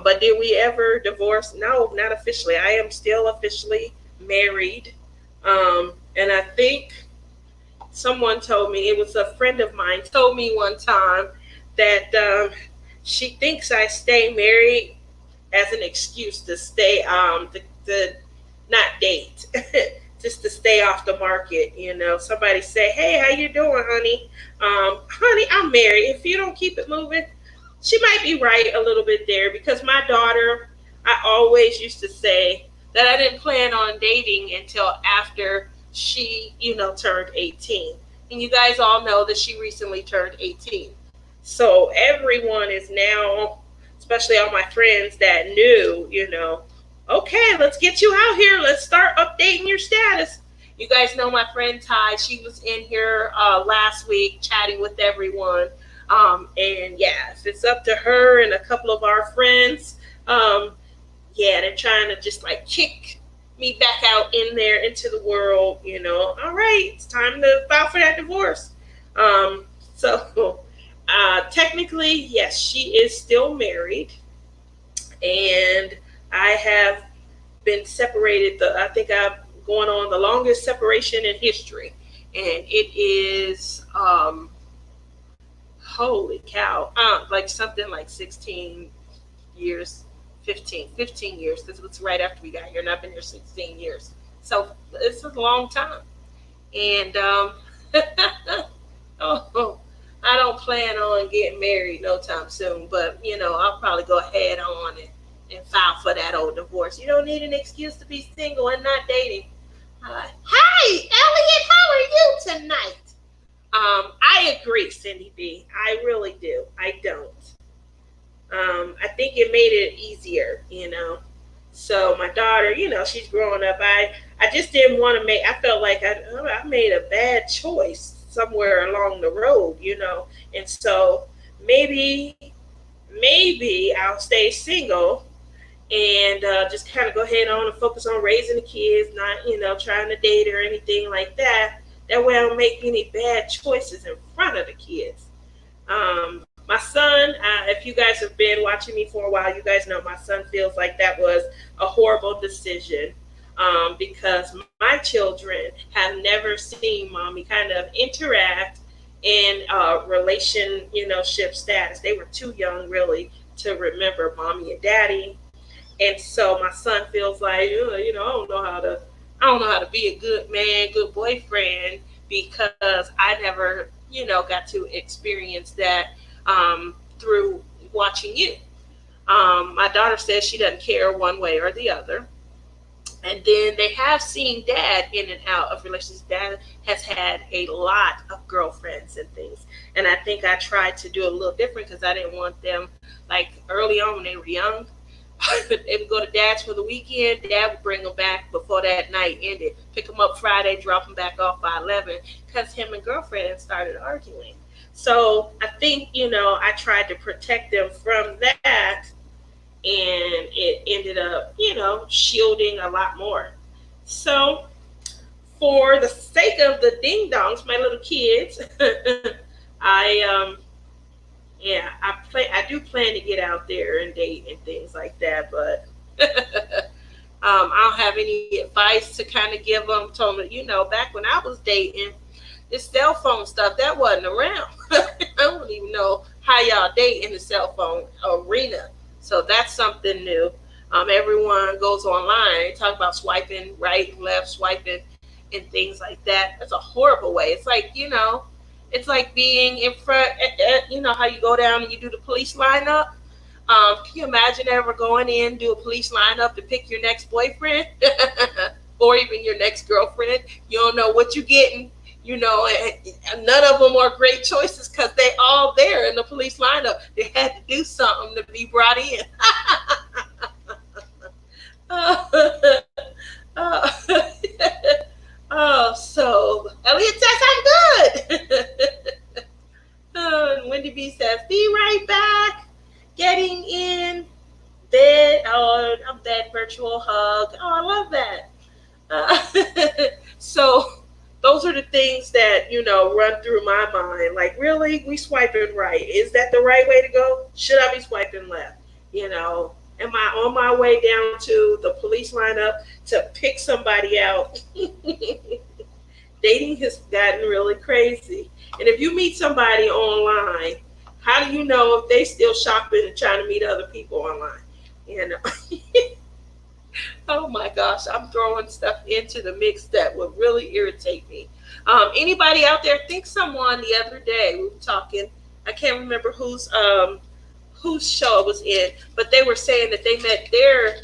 [SPEAKER 1] But did we ever divorce? No, not officially. I am still officially married. And I think someone told me, it was a friend of mine told me one time that she thinks I stay married as an excuse to stay to not date, just to stay off the market. Somebody say, "Hey, how you doing, honey? Honey, I'm married. If you don't keep it moving," she might be right a little bit there because my daughter, I always used to say that I didn't plan on dating until after she, turned 18. And you guys all know that she recently turned 18. So everyone is now, especially all my friends that knew, okay, let's get you out here. Let's start updating your status. You guys know my friend Ty. She was in here last week chatting with everyone. And yeah, if it's up to her and a couple of our friends, yeah, they're trying to just like kick me back out in there into the world. All right, it's time to file for that divorce. So technically, yes, she is still married, and I have been separated. I think I'm going on the longest separation in history, and it is holy cow, like something like 16 years, 15 years, because it's right after we got here, and I've been here 16 years. So it's a long time. And oh, I don't plan on getting married no time soon, but I'll probably go ahead on and file for that old divorce. You don't need an excuse to be single and not dating. Hi, Elliot, how are you tonight? I agree, Cindy B. I really do. I don't. I think it made it easier. So my daughter, she's growing up. I just didn't want to make. I felt like I made a bad choice somewhere along the road. And so maybe I'll stay single and just kind of go ahead on and focus on raising the kids, not trying to date or anything like that. That way I don't make any bad choices in front of the kids. My son, if you guys have been watching me for a while, you guys know my son feels like that was a horrible decision because my children have never seen mommy kind of interact in relationship status. They were too young really to remember mommy and daddy, and so my son feels like I don't know how to be a good man, good boyfriend because I never got to experience that through watching you. My daughter says she doesn't care one way or the other. And then they have seen dad in and out of relationships. Dad has had a lot of girlfriends and things. And I think I tried to do a little different because I didn't want them, like early on when they were young, they would go to dad's for the weekend. Dad would bring them back before that night ended. Pick them up Friday, drop them back off by 11 because him and girlfriend started arguing. So I think, I tried to protect them from that, and it ended up, shielding a lot more. So for the sake of the ding dongs, my little kids, I yeah, I do plan to get out there and date and things like that, but I don't have any advice to kind of give them. Told them, back when I was dating, this cell phone stuff that wasn't around. I don't even know how y'all date in the cell phone arena. So that's something new. Everyone goes online. They talk about swiping right and left, swiping and things like that. That's a horrible way. It's like it's like being in front. How you go down and you do the police lineup. Can you imagine ever going in, do a police lineup to pick your next boyfriend or even your next girlfriend? You don't know what you're getting. And none of them are great choices because they all there in the police lineup. They had to do something to be brought in. uh, so Elliot says I'm good. Wendy B says, be right back. Getting in bed. Oh, I'm that virtual hug. Oh, I love that. So those are the things that run through my mind. Like, really, we swiping right? Is that the right way to go? Should I be swiping left? Am I on my way down to the police lineup to pick somebody out? Dating has gotten really crazy. And if you meet somebody online, How do you know if they still shopping and trying to meet other people online? You know. Oh my gosh, I'm throwing stuff into the mix that would really irritate me. Anybody out there? Think someone the other day we were talking. I can't remember whose show it was in, but they were saying that they met their.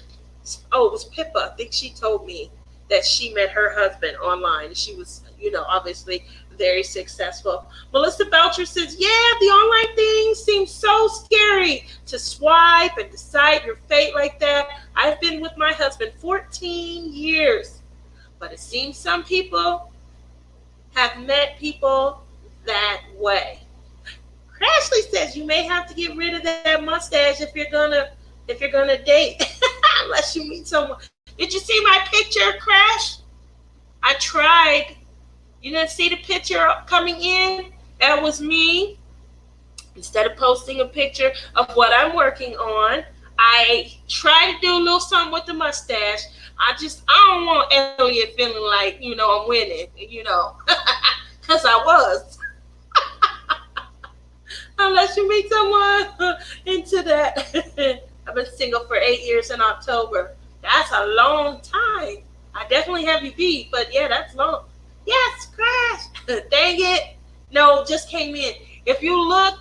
[SPEAKER 1] Oh, it was Pippa. I think she told me that she met her husband online. She was, obviously very successful. Melissa Belcher says, "Yeah, the online thing seems so scary to swipe and decide your fate like that. I've been with my husband 14 years, but it seems some people have met people that way." Crashly says you may have to get rid of that mustache if you're gonna date, unless you meet someone. Did you see my picture, Crash? I tried. You didn't see the picture coming in? That was me. Instead of posting a picture of what I'm working on, I try to do a little something with the mustache. I don't want Elliot feeling like, I'm winning, because I was. Unless you meet someone into that. I've been single for 8 years in October. That's a long time. I definitely have you beat, but yeah, that's long. Yes, Crash. Dang it. No, just came in. If you look,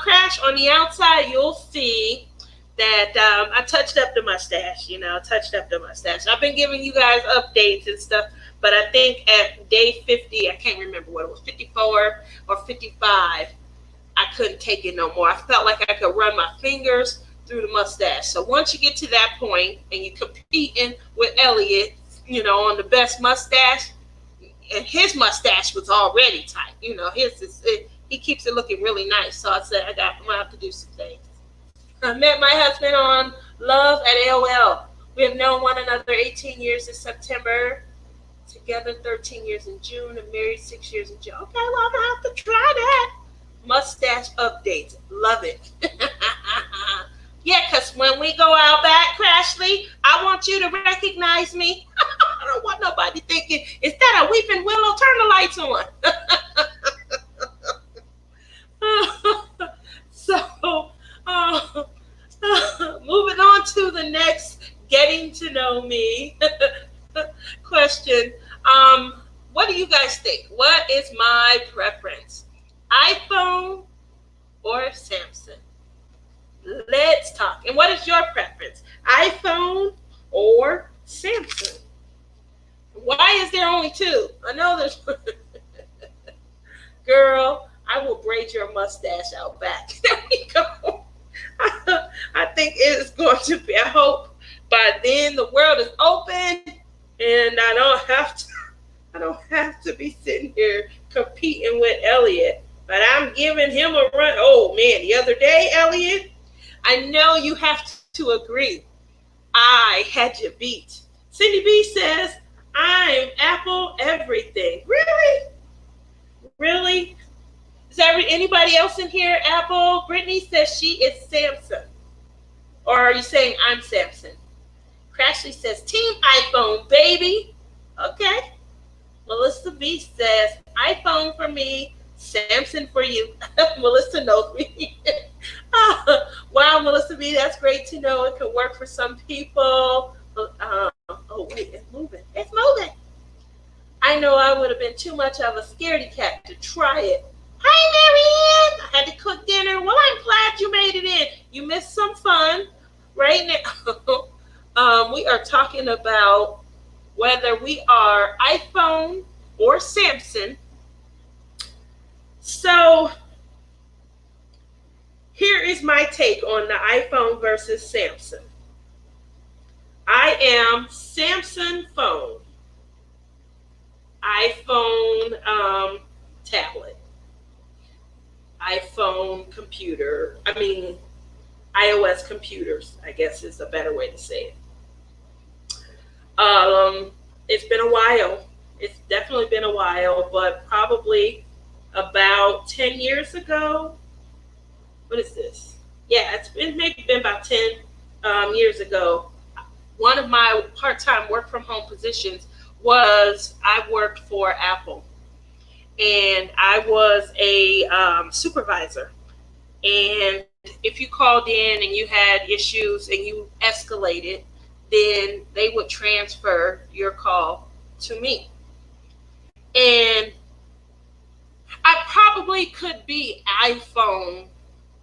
[SPEAKER 1] Crash, on the outside, you'll see that I touched up the mustache. Touched up the mustache. I've been giving you guys updates and stuff, but I think at day 50, I can't remember what it was, 54 or 55, I couldn't take it no more. I felt like I could run my fingers through the mustache. So once you get to that point and you're competing with Elliot, on the best mustache, and his mustache was already tight. He keeps it looking really nice. So I said, I'm gonna have to do some things. I met my husband on Love at AOL. We have known one another 18 years in September, together 13 years in June, and married 6 years in June. Okay, well, I'm gonna have to try that. Mustache updates. Love it. Yeah, because when we go out back, Crashly, I want you to recognize me. I don't want nobody thinking, is that a weeping willow? Turn the lights on. So, moving on to the next getting to know me question. What do you guys think? What is my preference? iPhone or Samsung? Let's talk. And what is your preference? iPhone or Samsung? Why is there only two? I know there's. Girl, I will braid your mustache out back. There we go. I think it is going to be. I hope by then the world is open and I don't have to be sitting here competing with Elliot. But I'm giving him a run. Oh man, the other day, Elliot, I know you have to agree. I had you beat. Cindy B says, I'm Apple everything. Really? Really? Is anybody else in here Apple? Brittany says she is Samsung. Or are you saying I'm Samsung? Crashly says, Team iPhone, baby. Okay. Melissa B says, iPhone for me, Samsung for you. Melissa knows me. Wow, Melissa B, that's great to know. It could work for some people. Oh, wait, it's moving. It's moving. I know I would have been too much of a scaredy cat to try it. Hi, Marianne. I had to cook dinner. Well, I'm glad you made it in. You missed some fun. Right now, we are talking about whether we are iPhone or Samsung. So here is my take on the iPhone versus Samsung. I am Samsung phone, iPhone tablet, iPhone computer. iOS computers, I guess is a better way to say it. It's been a while. It's definitely been a while, but probably about 10 years ago. What is this? Yeah, it's been maybe been about 10 years ago. One of my part-time work-from-home positions was I worked for Apple, and I was a supervisor. And if you called in and you had issues and you escalated, then they would transfer your call to me. And I probably could be iPhone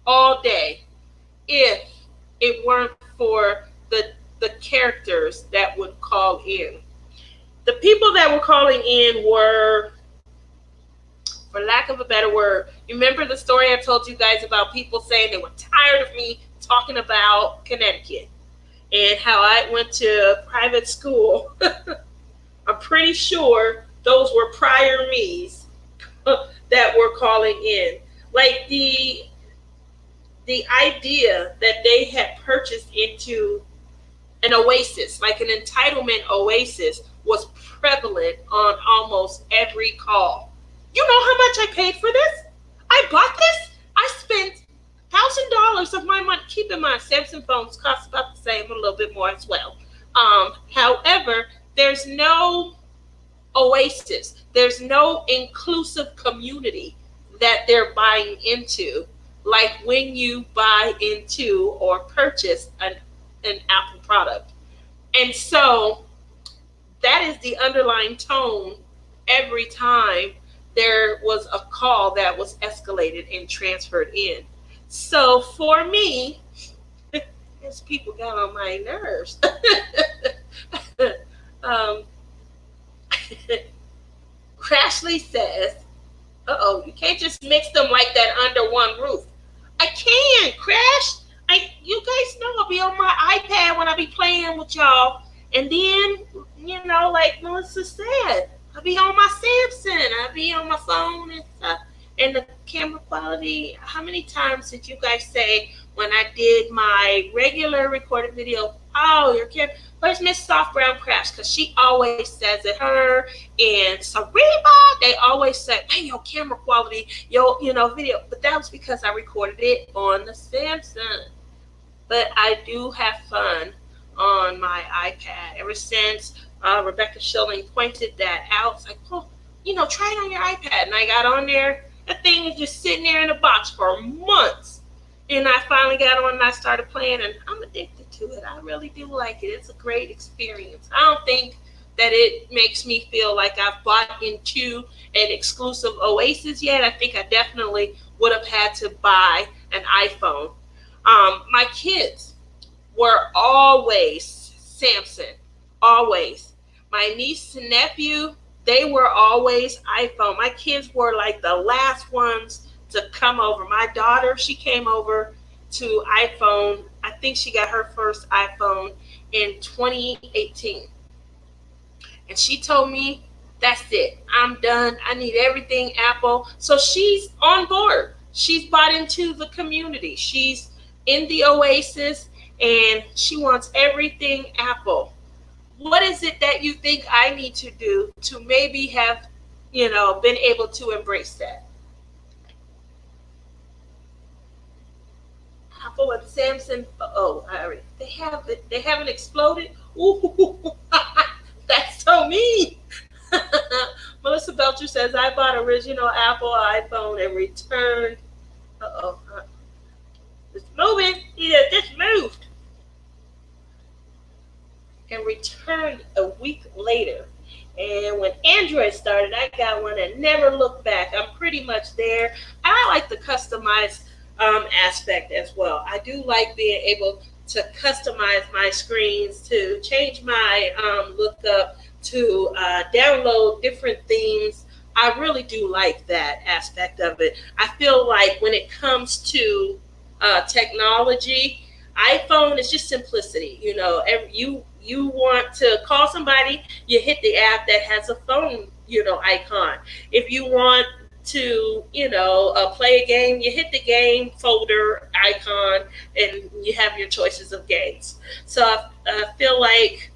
[SPEAKER 1] all day if it weren't for the characters that would call in. The people that were calling in were, for lack of a better word, you remember the story I told you guys about people saying they were tired of me talking about Connecticut and how I went to private school. I'm pretty sure those were prior me's that were calling in. Like the idea that they had purchased into an oasis, like an entitlement oasis, was prevalent on almost every call. You know how much I paid for this? I bought this. I spent $1,000 of my money. Keep in mind, Samsung phones cost about the same, a little bit more as well. However, there's no oasis. There's no inclusive community that they're buying into, like when you buy into or purchase an Apple product. And so that is the underlying tone every time there was a call that was escalated and transferred in. So for me, these people got on my nerves. um, Crashly says, you can't just mix them like that under one roof. I can, Crash. You guys know I'll be on my iPad when I be playing with y'all. And then, like Melissa said, I'll be on my Samsung. I'll be on my phone and stuff. And the camera quality, how many times did you guys say when I did my regular recorded video, oh, your camera, where's Miss Soft Brown Crash? Because she always says it, her and Sareba, they always say, hey, your camera quality, your, video. But that was because I recorded it on the Samsung. But I do have fun on my iPad. Ever since Rebecca Schilling pointed that out, it's like, try it on your iPad. And I got on there. That thing is just sitting there in a box for months. And I finally got on and I started playing, and I'm addicted to it. I really do like it. It's a great experience. I don't think that it makes me feel like I've bought into an exclusive Oasis yet. I think I definitely would have had to buy an iPhone. My kids were always Samsung, always. My niece and nephew, they were always iPhone. My kids were like the last ones to come over. My daughter, she came over to iPhone. I think she got her first iPhone in 2018. And she told me, that's it. I'm done. I need everything Apple. So she's on board. She's bought into the community. She's in the Oasis and she wants everything Apple. What is it that you think I need to do to maybe have, been able to embrace that? Apple and Samsung. They haven't exploded. Ooh, that's so mean. Melissa Belcher says I bought original Apple iPhone and returned. It's moving. It just moved. And returned a week later. And when Android started, I got one and never looked back. I'm pretty much there. And I like the customized aspect as well. I do like being able to customize my screens, to change my lookup, to download different themes. I really do like that aspect of it. I feel like when it comes to technology, iPhone is just simplicity. You want to call somebody, you hit the app that has a phone, icon. If you want to, play a game, you hit the game folder icon and you have your choices of games. So I feel like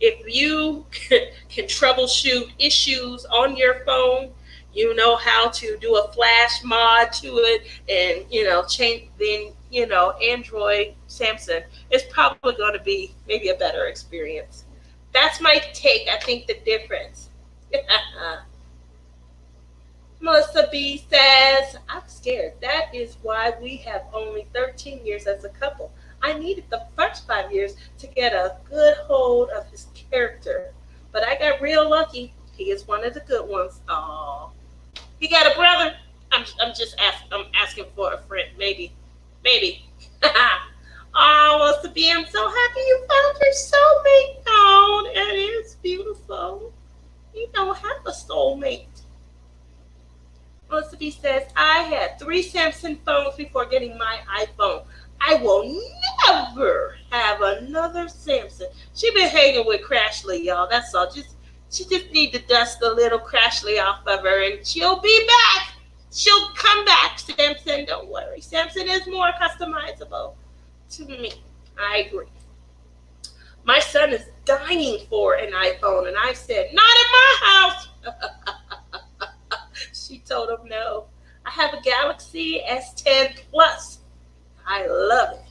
[SPEAKER 1] if you can troubleshoot issues on your phone, you know how to do a flash mod to it and, change, then, Android, Samsung is probably going to be maybe a better experience. That's my take. I think the difference. Melissa B says, I've scared. That is why we have only 13 years as a couple. I needed the first 5 years to get a good hold of his character. But I got real lucky. He is one of the good ones. Oh, he got a brother. I'm asking for a friend. Maybe. Oh, well, Sophia, I'm so happy you found your soulmate. Oh, it is beautiful. You don't have a soulmate. Felicity says, I had three Samsung phones before getting my iPhone. I will never have another Samsung. She been hanging with Crashly, y'all. That's all. She just need to dust a little Crashly off of her and she'll be back. She'll come back, Samson. Don't worry. Samson is more customizable to me. I agree. My son is dying for an iPhone, and I said, not in my house. She told him no. I have a Galaxy S10 Plus. I love it.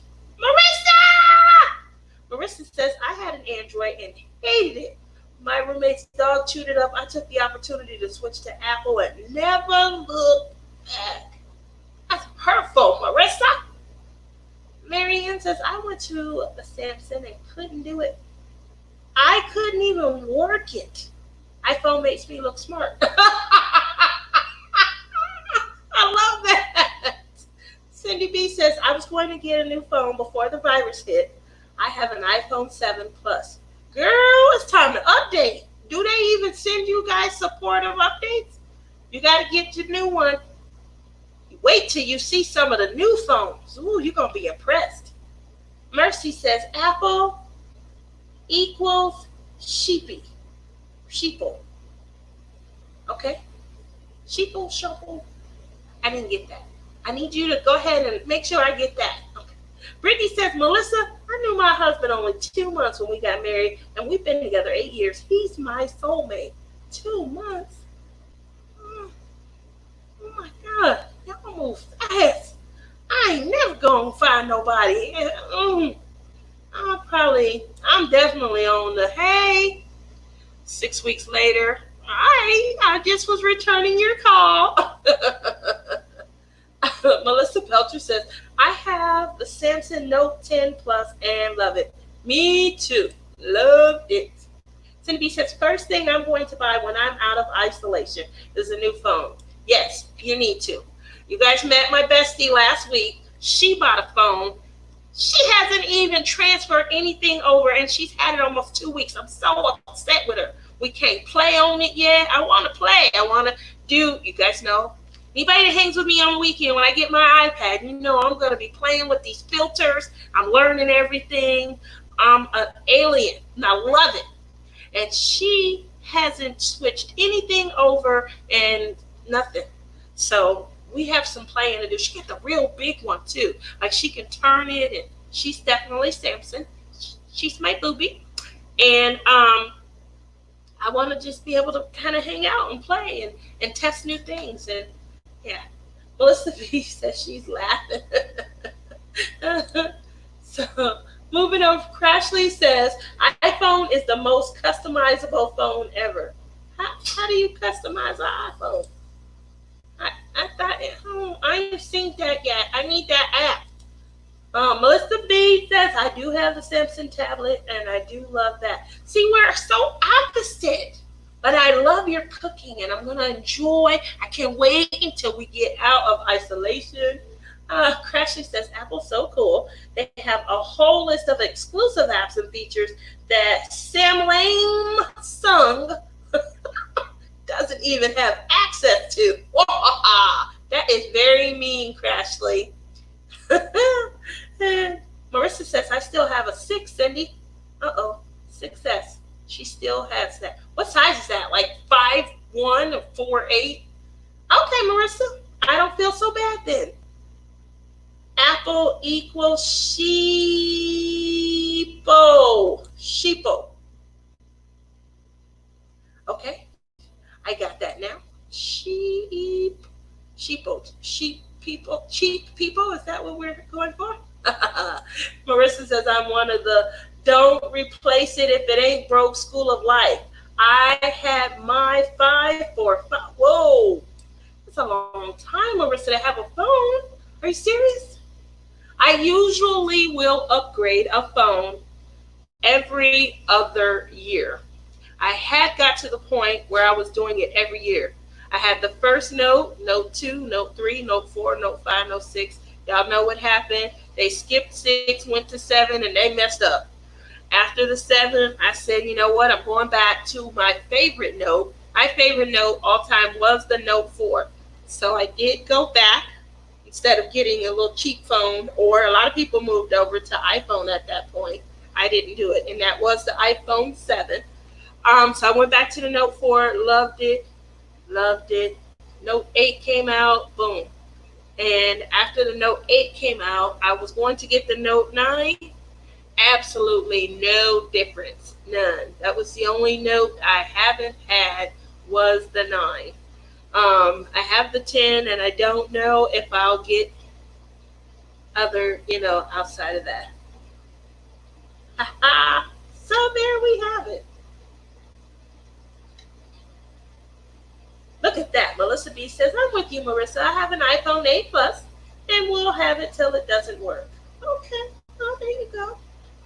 [SPEAKER 1] Marissa says, I had an Android and hated it. My roommate's dog chewed it up. I took the opportunity to switch to Apple and never looked back. That's hurtful, Marissa. Marianne says, I went to a Samsung and couldn't do it. I couldn't even work it. iPhone makes me look smart. I love that. Cindy B says, I was going to get a new phone before the virus hit. I have an iPhone 7 Plus. Girl, it's time to update. Do they even send you guys supportive updates? You got to get your new one. Wait till you see some of the new phones. Ooh, you're going to be impressed. Mercy says, Apple equals sheeple. Okay? Sheeple, shuffle. I didn't get that. I need you to go ahead and make sure I get that. Okay. Brittany says, Melissa, I knew my husband only 2 months when we got married, and we've been together 8 years. He's my soulmate. 2 months? Oh my God. Y'all move fast. I ain't never gonna find nobody. I'm definitely on the hey. 6 weeks later, I just was returning your call. Melissa Pelcher says, I have the Samsung Note 10 Plus and love it. Me too. Loved it. Cindy says, first thing I'm going to buy when I'm out of isolation is a new phone. Yes, you need to. You guys met my bestie last week. She bought a phone. She hasn't even transferred anything over, and she's had it almost 2 weeks. I'm so upset with her. We can't play on it yet. I want to play. I want to do, you guys know, anybody that hangs with me on the weekend, when I get my iPad, you know I'm going to be playing with these filters. I'm learning everything. I'm an alien, and I love it. And she hasn't switched anything over and nothing. So we have some playing to do. She got the real big one too. Like she can turn it, and she's definitely Samson. She's my booby. And I want to just be able to kind of hang out and play and test new things. And yeah, Melissa B says she's laughing. So moving on, Crashly says, iPhone is the most customizable phone ever. How do you customize an iPhone? I thought at home, I ain't seen that yet. I need that app. Melissa B says, I do have the Samsung tablet and I do love that. See, we're so opposite. But I love your cooking and I'm going to enjoy. I can't wait until we get out of isolation. Crashly says, Apple's so cool. They have a whole list of exclusive apps and features that Sam Lame Sung doesn't even have access to. That is very mean, Crashly. Marissa says, I still have a 6, Cindy. 6S. She still has that. What size is that? Like 5'1" or 4'8"? Okay, Marissa. I don't feel so bad then. Apple equals sheeple. Okay, I got that now. Sheep people. Is that what we're going for? Marissa says, I'm one of the don't replace it if it ain't broke school of life. I had my 5 for 5. Whoa, that's a long time, Marissa, to have a phone. Are you serious? I usually will upgrade a phone every other year. I had got to the point where I was doing it every year. I had the first note, note two, note three, note four, note five, note six. Y'all know what happened. They skipped six, went to seven, and they messed up. After the seven, I said, you know what? I'm going back to my favorite note. My favorite note all time was the note four. So I did go back instead of getting a little cheap phone, or a lot of people moved over to iPhone at that point. I didn't do it, and that was the iPhone 7. So I went back to the Note 4, loved it, loved it. Note 8 came out, boom. And after the Note 8 came out, I was going to get the Note 9. Absolutely no difference, none. That was the only note I haven't had was the 9. I have the 10, and I don't know if I'll get other, outside of that. So there we have it. Look at that. Melissa B says, I'm with you, Marissa. I have an iPhone 8 Plus, and we'll have it till it doesn't work. Okay. Oh, there you go.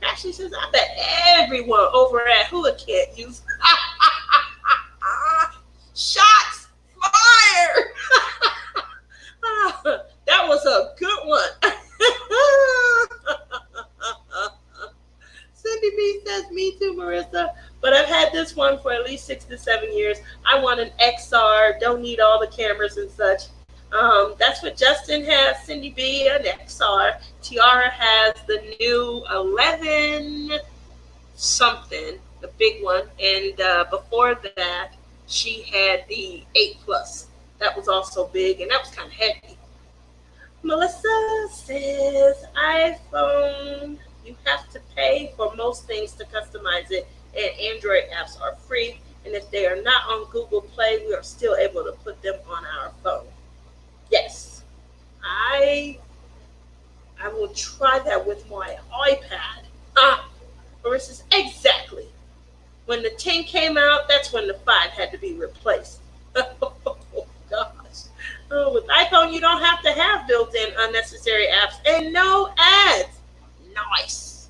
[SPEAKER 1] Ashley says, I bet everyone over at Hula can't use shots fired. That was a good one. Cindy B says, me too, Marissa. But I've had this one for at least 6 to 7 years. I want an XR. Don't need all the cameras and such. That's what Justin has. Cindy B, an XR. Tiara has the new 11 something, the big one. And before that, she had the 8 Plus. That was also big, and that was kind of heavy. Melissa says, iPhone, you have to pay for most things to customize it, and Android apps are free. And if they are not on Google Play, we are still able to put them on our phone. Yes, I will try that with my iPad. Marissa says, exactly. When the 10 came out, that's when the 5 had to be replaced. Oh, gosh. Oh, with iPhone, you don't have to have built-in unnecessary apps and no ads. Nice.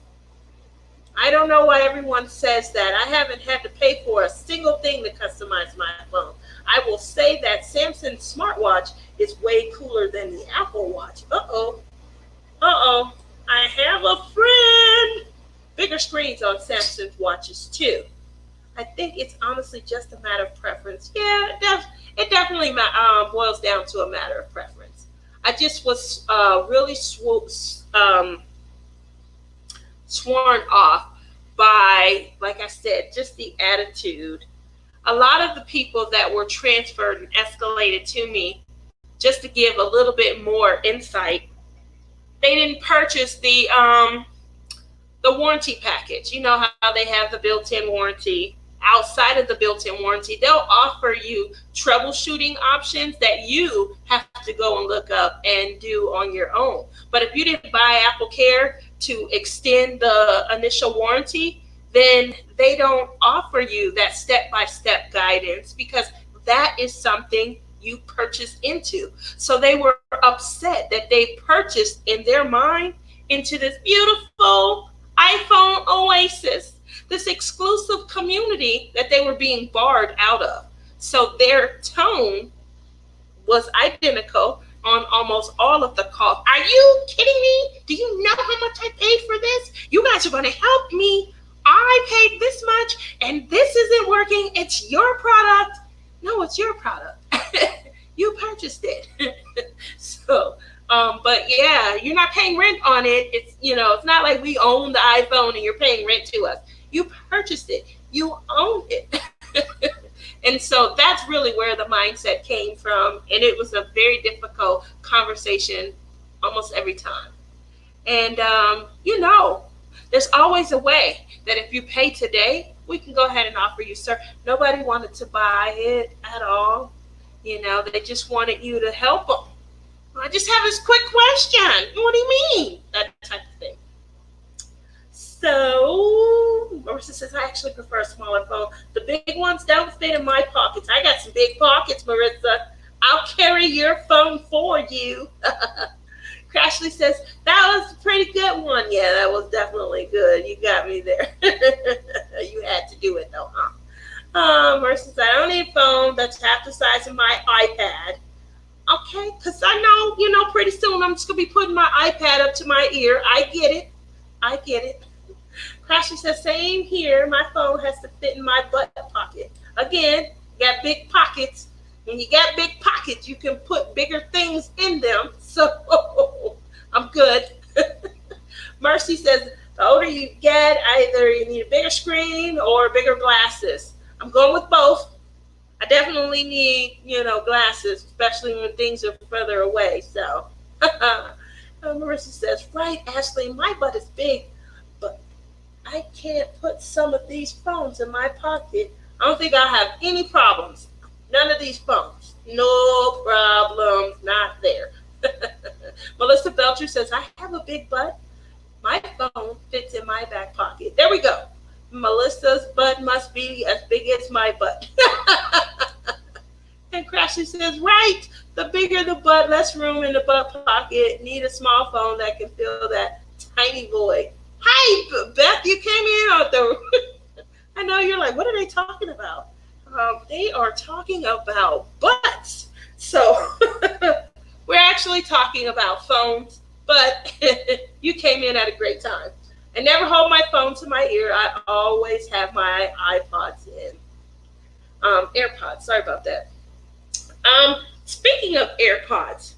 [SPEAKER 1] I don't know why everyone says that. I haven't had to pay for a single thing to customize my phone. I will say that Samsung's smartwatch is way cooler than the Apple Watch. Uh-oh. Uh-oh. I have a friend. Bigger screens on Samsung watches, too. I think it's honestly just a matter of preference. Yeah, it definitely boils down to a matter of preference. I just was really sworn off by, like I said, just the attitude. A lot of the people that were transferred and escalated to me, just to give a little bit more insight, they didn't purchase the warranty package. You know how they have the built-in warranty. Outside of the built-in warranty, they'll offer you troubleshooting options that you have to go and look up and do on your own. But if you didn't buy Apple Care to extend the initial warranty, then they don't offer you that step-by-step guidance because that is something you purchased into. So they were upset that they purchased in their mind into this beautiful iPhone oasis, this exclusive community that they were being barred out of. So their tone was identical on almost all of the calls. Are you kidding me? Do you know how much I paid for this? You guys are going to help me. I paid this much and this isn't working. It's your product. No, it's your product. You purchased it. So, but yeah, you're not paying rent on it. It's not like we own the iPhone and you're paying rent to us. You purchased it. You own it. And so that's really where the mindset came from. And it was a very difficult conversation almost every time. And, there's always a way that if you pay today, we can go ahead and offer you, sir. Nobody wanted to buy it at all. They just wanted you to help them. I just have this quick question. What do you mean? That type of thing. So, Marissa says, I actually prefer a smaller phone. The big ones don't fit in my pockets. I got some big pockets, Marissa. I'll I'll carry your phone for you. Crashly says, that was a pretty good one. Yeah, that was definitely good. You got me there. You had to do it though, huh? Versus I don't need a phone that's half the size of my iPad. Okay, because I know, pretty soon I'm just going to be putting my iPad up to my ear. I get it. I get it. Crashy says, same here. My phone has to fit in my butt pocket. Again, you got big pockets. When you got big pockets, you can put bigger things in them. So I'm good. Mercy says, the older you get, either you need a bigger screen or bigger glasses. I'm going with both. I definitely need, glasses, especially when things are further away. So, Marissa says, right, Ashley, my butt is big, but I can't put some of these phones in my pocket. I don't think I'll have any problems. None of these phones. No problems, not there. Melissa Belcher says, I have a big butt. My phone fits in my back pocket. There we go. Melissa's butt must be as big as my butt. And Crashy says, right, the bigger the butt, less room in the butt pocket. Need a small phone that can fill that tiny void. Hi, Beth, you came in out the. I know you're like, what are they talking about? They are talking about butts. So we're actually talking about phones, but you came in at a great time. I never hold my phone to my ear. I always have my iPods in. AirPods, sorry about that. Speaking of AirPods,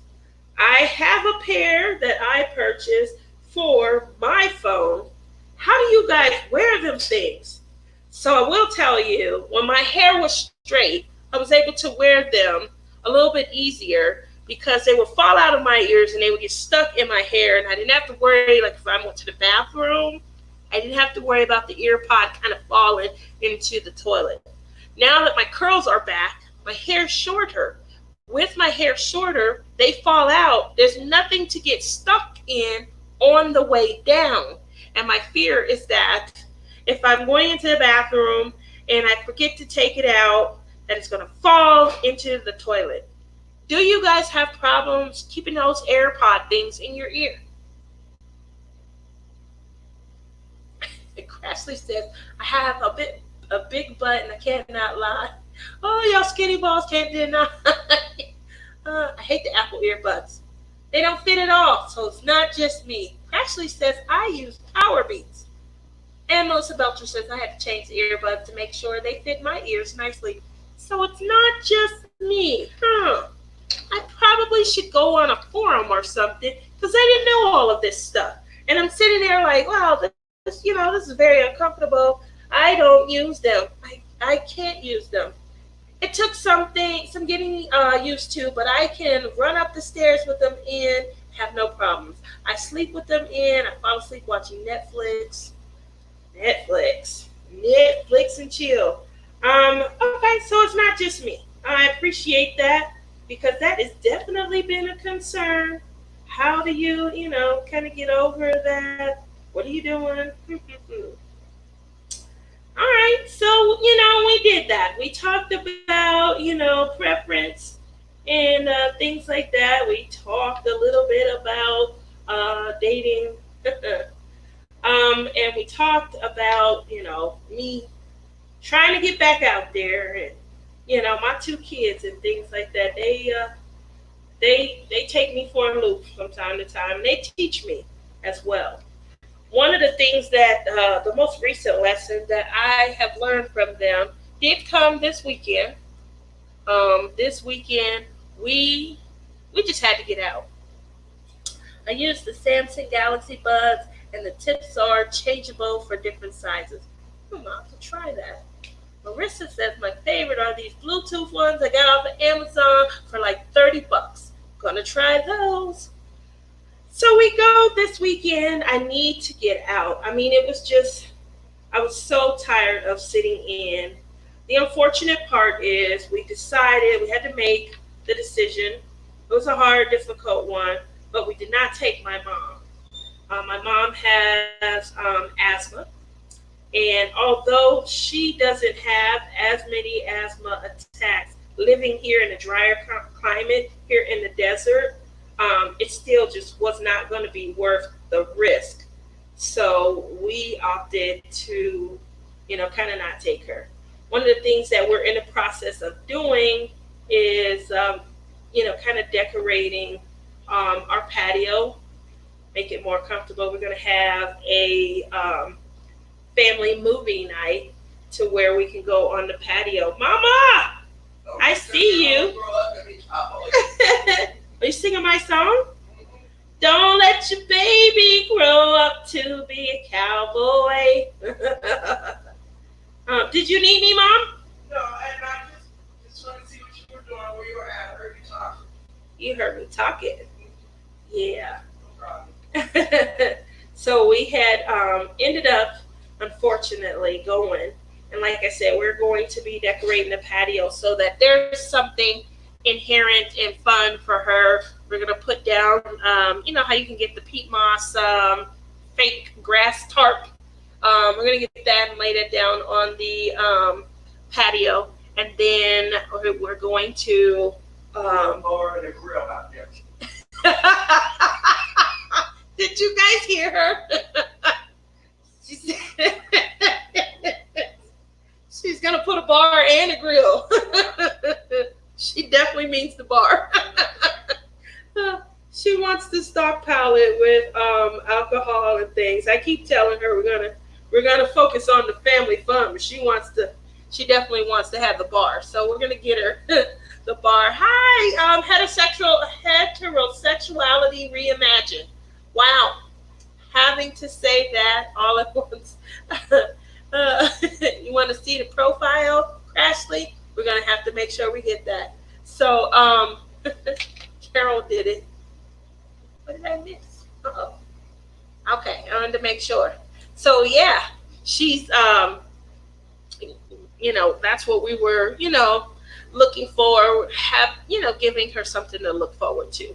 [SPEAKER 1] I have a pair that I purchased for my phone. How do you guys wear them things? So I will tell you, when my hair was straight, I was able to wear them a little bit easier because they would fall out of my ears and they would get stuck in my hair, and I didn't have to worry, like if I went to the bathroom, I didn't have to worry about the ear pod kind of falling into the toilet. Now that my curls are back, my hair's shorter. With my hair shorter, they fall out. There's nothing to get stuck in on the way down. And my fear is that if I'm going into the bathroom and I forget to take it out, that it's going to fall into the toilet. Do you guys have problems keeping those AirPod things in your ear? Crashly says, I have a big butt and I cannot lie. Oh, y'all skinny balls can't deny. I hate the Apple earbuds. They don't fit at all, so it's not just me. Crashly says, I use Power Beats. And Melissa Belcher says, I had to change the earbuds to make sure they fit my ears nicely. So it's not just me. I probably should go on a forum or something because I didn't know all of this stuff. And I'm sitting there like, wow, this is very uncomfortable. I don't use them. I can't use them. It took some getting used to, but I can run up the stairs with them in, have no problems. I sleep with them in. I fall asleep watching Netflix and chill. Okay, so it's not just me. I appreciate that because that has definitely been a concern. How do you, kind of get over that? What are you doing? All right, so, we did that. We talked about, preference and things like that. We talked a little bit about dating. And we talked about, me trying to get back out there and, my two kids and things like that. They take me for a loop from time to time. And they teach me as well. One of the things that the most recent lesson that I have learned from them did come this weekend. This weekend we just had to get out. I used the Samsung Galaxy Buds, and the tips are changeable for different sizes. I'll have to try that. Marissa says my favorite are these Bluetooth ones I got off of Amazon for like $30. Gonna try those. So we go this weekend. I need to get out. I mean, I was so tired of sitting in. The unfortunate part is we had to make the decision. It was a hard, difficult one, but we did not take my mom. My mom has asthma, and although she doesn't have as many asthma attacks living here in a drier climate here in the desert, it still just was not going to be worth the risk. So we opted to, kind of not take her. One of the things that we're in the process of doing is, kind of decorating our patio, make it more comfortable. We're going to have a family movie night to where we can go on the patio. Mama, I see you. Are you singing my song? Don't let your baby grow up to be a cowboy. Did you need me, Mom?
[SPEAKER 2] No, and I just wanted to see what you were doing, where you were at. I heard you talking.
[SPEAKER 1] You heard me talking. Yeah.
[SPEAKER 2] No problem.
[SPEAKER 1] So we had ended up, unfortunately, going. And like I said, we're going to be decorating the patio so that there's something inherent and fun for her. We're going to put down, how you can get the peat moss fake grass tarp. We're going to get that and lay that down on the patio. And then we're going to...
[SPEAKER 2] Or the grill out there.
[SPEAKER 1] Did you guys hear her? She said she's gonna put a bar and a grill. She definitely means the bar. She wants to stockpile it with alcohol and things. I keep telling her we're gonna focus on the family fun, but she definitely wants to have the bar. So we're gonna get her the bar. Hi, heterosexuality reimagined. Wow, having to say that all at once. You want to see the profile, Crashly? We're gonna have to make sure we get that. So, Carol did it. What did I miss? Uh-oh. Okay, I wanted to make sure. So yeah, she's that's what we were, looking for, giving her something to look forward to.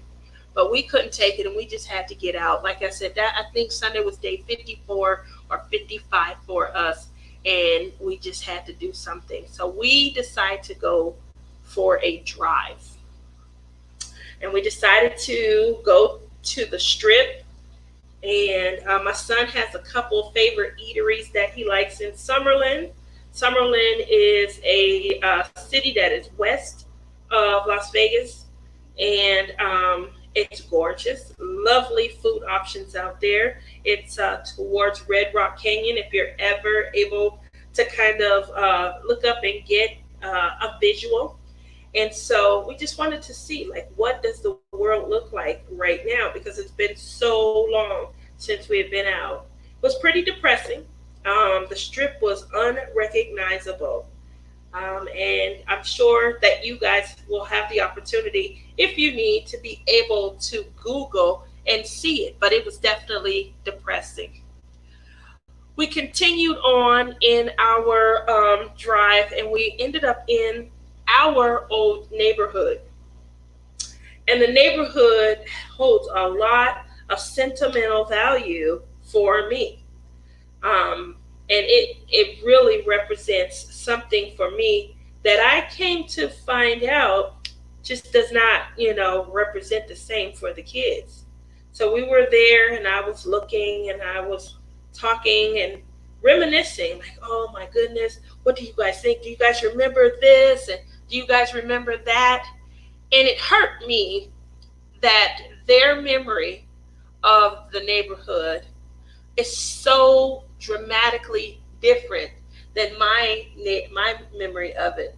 [SPEAKER 1] But we couldn't take it and we just had to get out. Like I said, that I think Sunday was day 54 or 55 for us, and we just had to do something. So we decided to go for a drive. And we decided to go to the Strip. And my son has a couple favorite eateries that he likes in Summerlin. Summerlin is a city that is west of Las Vegas, and it's gorgeous. Lovely food options out there. It's towards Red Rock Canyon. If you're ever able to kind of look up and get a visual. And so we just wanted to see, like, what does the world look like right now? Because it's been so long since we have been out. It was pretty depressing. The Strip was unrecognizable. And I'm sure that you guys will have the opportunity, if you need, to be able to Google and see it. But it was definitely depressing. We continued on in our drive, and we ended up in our old neighborhood. And the neighborhood holds a lot of sentimental value for me. And it really represents something for me that I came to find out just does not, represent the same for the kids. So we were there and I was looking and I was talking and reminiscing, like, oh my goodness, what do you guys think? Do you guys remember this? And do you guys remember that? And it hurt me that their memory of the neighborhood is so dramatically different than my memory of it.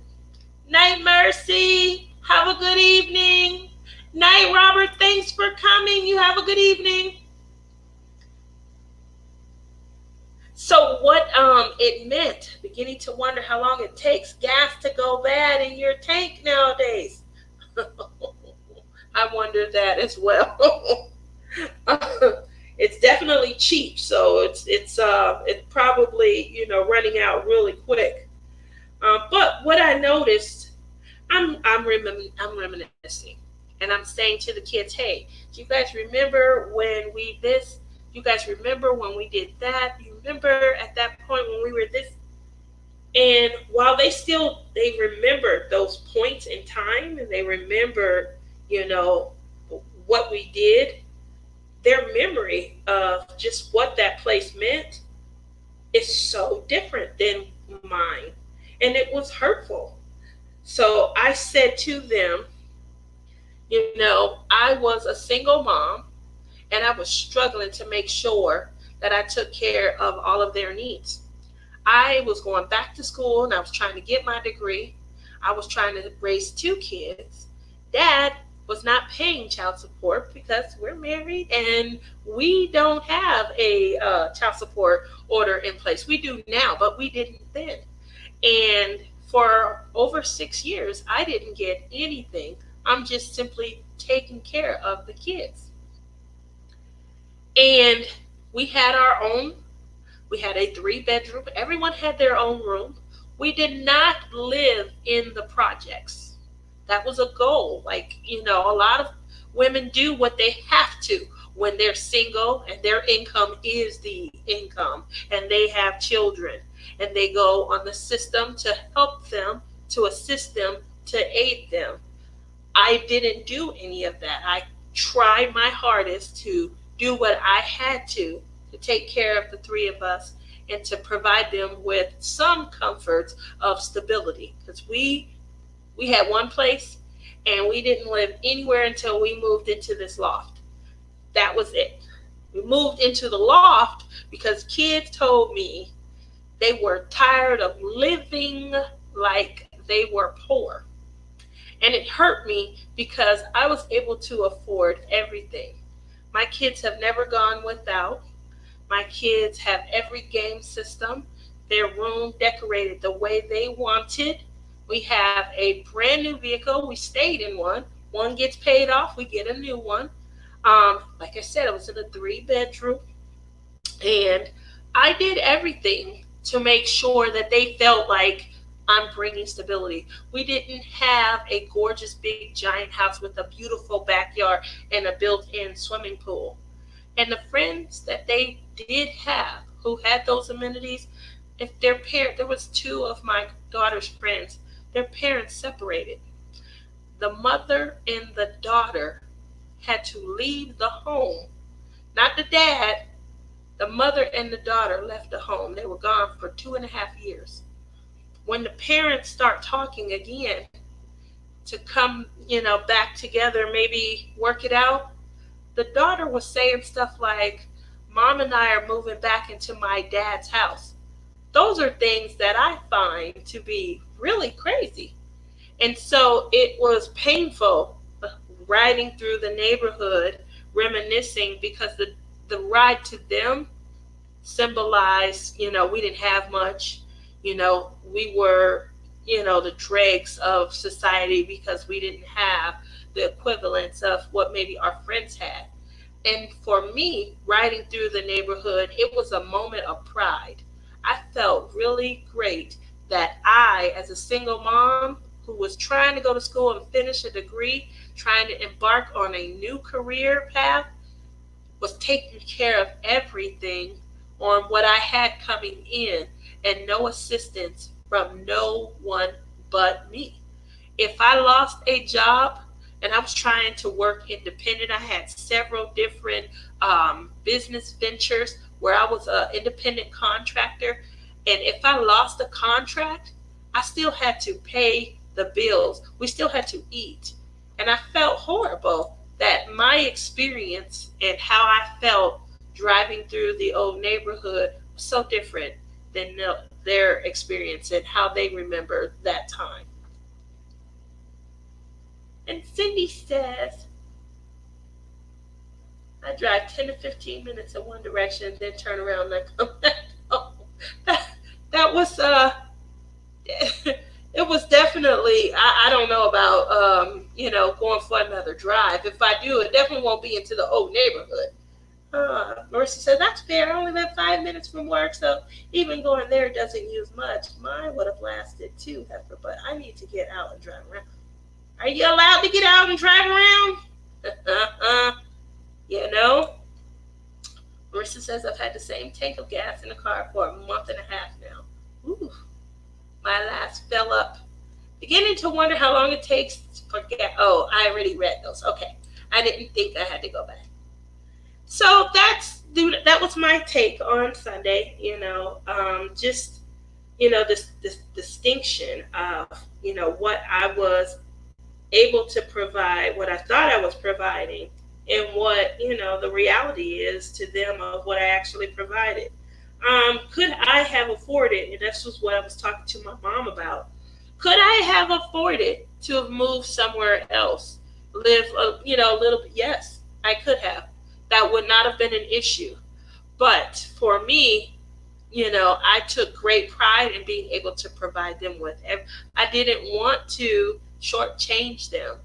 [SPEAKER 1] Night, Mercy. Have a good evening. Night, Robert. Thanks for coming. You have a good evening. So what it meant, beginning to wonder how long it takes gas to go bad in your tank nowadays. I wonder that as well. It's definitely cheap, so it's probably running out really quick. But what I noticed, I'm reminiscing, and I'm saying to the kids, hey, do you guys remember when we this? Do you guys remember when we did that? You remember at that point when we were this? And while they remember those points in time, and they remember, you know, what we did, their memory of just what that place meant is so different than mine. And it was hurtful. So I said to them, I was a single mom, and I was struggling to make sure that I took care of all of their needs. I was going back to school and I was trying to get my degree. I was trying to raise two kids. Dad was not paying child support because we're married and we don't have a child support order in place. We do now, but we didn't then. And for over 6 years, I didn't get anything. I'm just simply taking care of the kids. And we had our own we had a 3 bedroom. Everyone had their own room. We did not live in the projects. That was a goal. Like, a lot of women do what they have to when they're single and their income is the income and they have children and they go on the system to help them, to assist them, to aid them. I didn't do any of that. I tried my hardest to do what I had to take care of the three of us and to provide them with some comforts of stability. Because we had one place and we didn't live anywhere until we moved into this loft. That was it. We moved into the loft because kids told me they were tired of living like they were poor. And it hurt me because I was able to afford everything. My kids have never gone without. My kids have every game system, their room decorated the way they wanted. We have a brand new vehicle. We stayed in one. One gets paid off, we get a new one. Like I said, it was in a 3 bedroom. And I did everything to make sure that they felt like I'm bringing stability. We didn't have a gorgeous, big, giant house with a beautiful backyard and a built in swimming pool. And the friends that they did have who had those amenities, if their parent, there was two of my daughter's friends, their parents separated. The mother and the daughter had to leave the home, not the dad. The mother and the daughter left the home. They were gone for 2.5 years. When the parents start talking again to come, back together, maybe work it out, the daughter was saying stuff like, Mom and I are moving back into my dad's house. Those are things that I find to be really crazy. And so it was painful riding through the neighborhood, reminiscing because the ride to them symbolized, we didn't have much. We were, the dregs of society because we didn't have the equivalents of what maybe our friends had. And for me, riding through the neighborhood, it was a moment of pride. I felt really great that I, as a single mom who was trying to go to school and finish a degree, trying to embark on a new career path, was taking care of everything on what I had coming in and no assistance from no one but me. If I lost a job and I was trying to work independent, I had several different business ventures where I was an independent contractor. And if I lost a contract, I still had to pay the bills. We still had to eat. And I felt horrible that my experience and how I felt driving through the old neighborhood was so different than their experience and how they remember that time. And Cindy says, I drive 10 to 15 minutes in one direction and then turn around and I come back home. That, that was, it was definitely, I don't know about, going for another drive. If I do, it definitely won't be into the old neighborhood. Marissa said, that's fair. I only live 5 minutes from work, so even going there doesn't use much. Mine would have lasted too, Heifer, but I need to get out and drive around. Are you allowed to get out and drive around? you know? Marissa says, I've had the same tank of gas in the car for a month and a half now. Ooh. My last fill up. Beginning to wonder how long it takes to forget. Oh, I already read those. Okay. I didn't think I had to go back. So that was my take on Sunday. Just this distinction of what I was able to provide, what I thought I was providing, and what the reality is to them of what I actually provided. Could I have afforded, and this was what I was talking to my mom about, could I have afforded to have moved somewhere else, live a little bit? Yes, I could have. That would not have been an issue. But for me, I took great pride in being able to provide them with. I didn't want to shortchange them.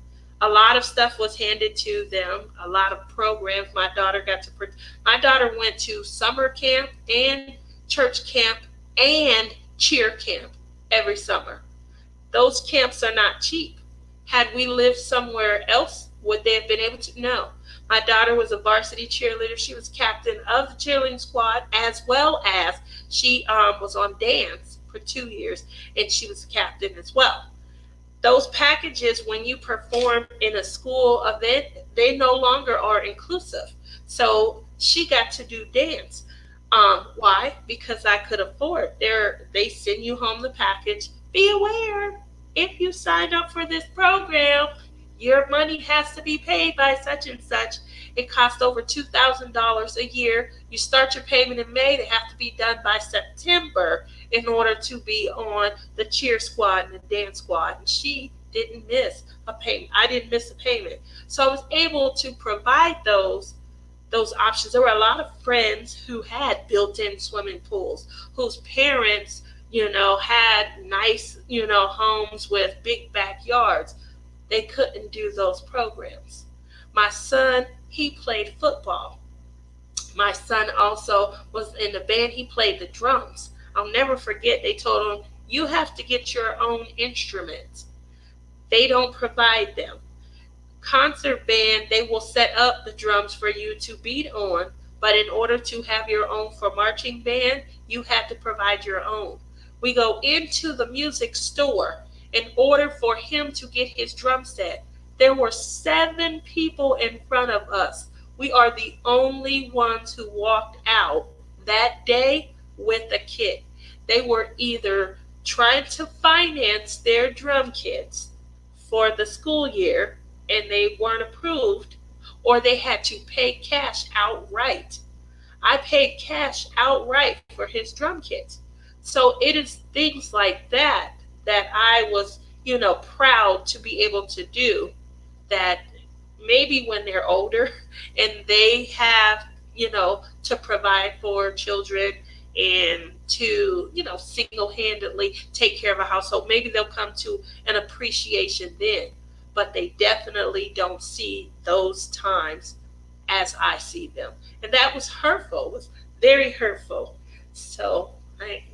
[SPEAKER 1] A lot of stuff was handed to them. A lot of programs. My daughter went to summer camp and church camp and cheer camp every summer. Those camps are not cheap. Had we lived somewhere else, would they have been able to? No. My daughter was a varsity cheerleader. She was captain of the cheerleading squad, as well as she was on dance for 2 years, and she was a captain as well. Those packages, when you perform in a school event, they no longer are inclusive. So she got to do dance. Why? Because I could afford. They send you home the package. Be aware, if you signed up for this program, your money has to be paid by such and such. It costs over $2,000 a year. You start your payment in May. They have to be done by September in order to be on the cheer squad and the dance squad. And she didn't miss a payment. I didn't miss a payment. So I was able to provide those options. There were a lot of friends who had built-in swimming pools, whose parents, had nice, homes with big backyards. They couldn't do those programs. My son, he played football. My son also was in the band. He played the drums. I'll never forget, they told him, you have to get your own instruments. They don't provide them. Concert band, they will set up the drums for you to beat on, but in order to have your own for marching band, you have to provide your own. We go into the music store in order for him to get his drum set. There were 7 people in front of us. We are the only ones who walked out that day with a kit. They were either trying to finance their drum kits for the school year and they weren't approved, or they had to pay cash outright. I paid cash outright for his drum kits. So it is things like that I was, proud to be able to do, that maybe when they're older and they have, to provide for children and to, single-handedly take care of a household, maybe they'll come to an appreciation then. But they definitely don't see those times as I see them. And that was hurtful, it was very hurtful. So,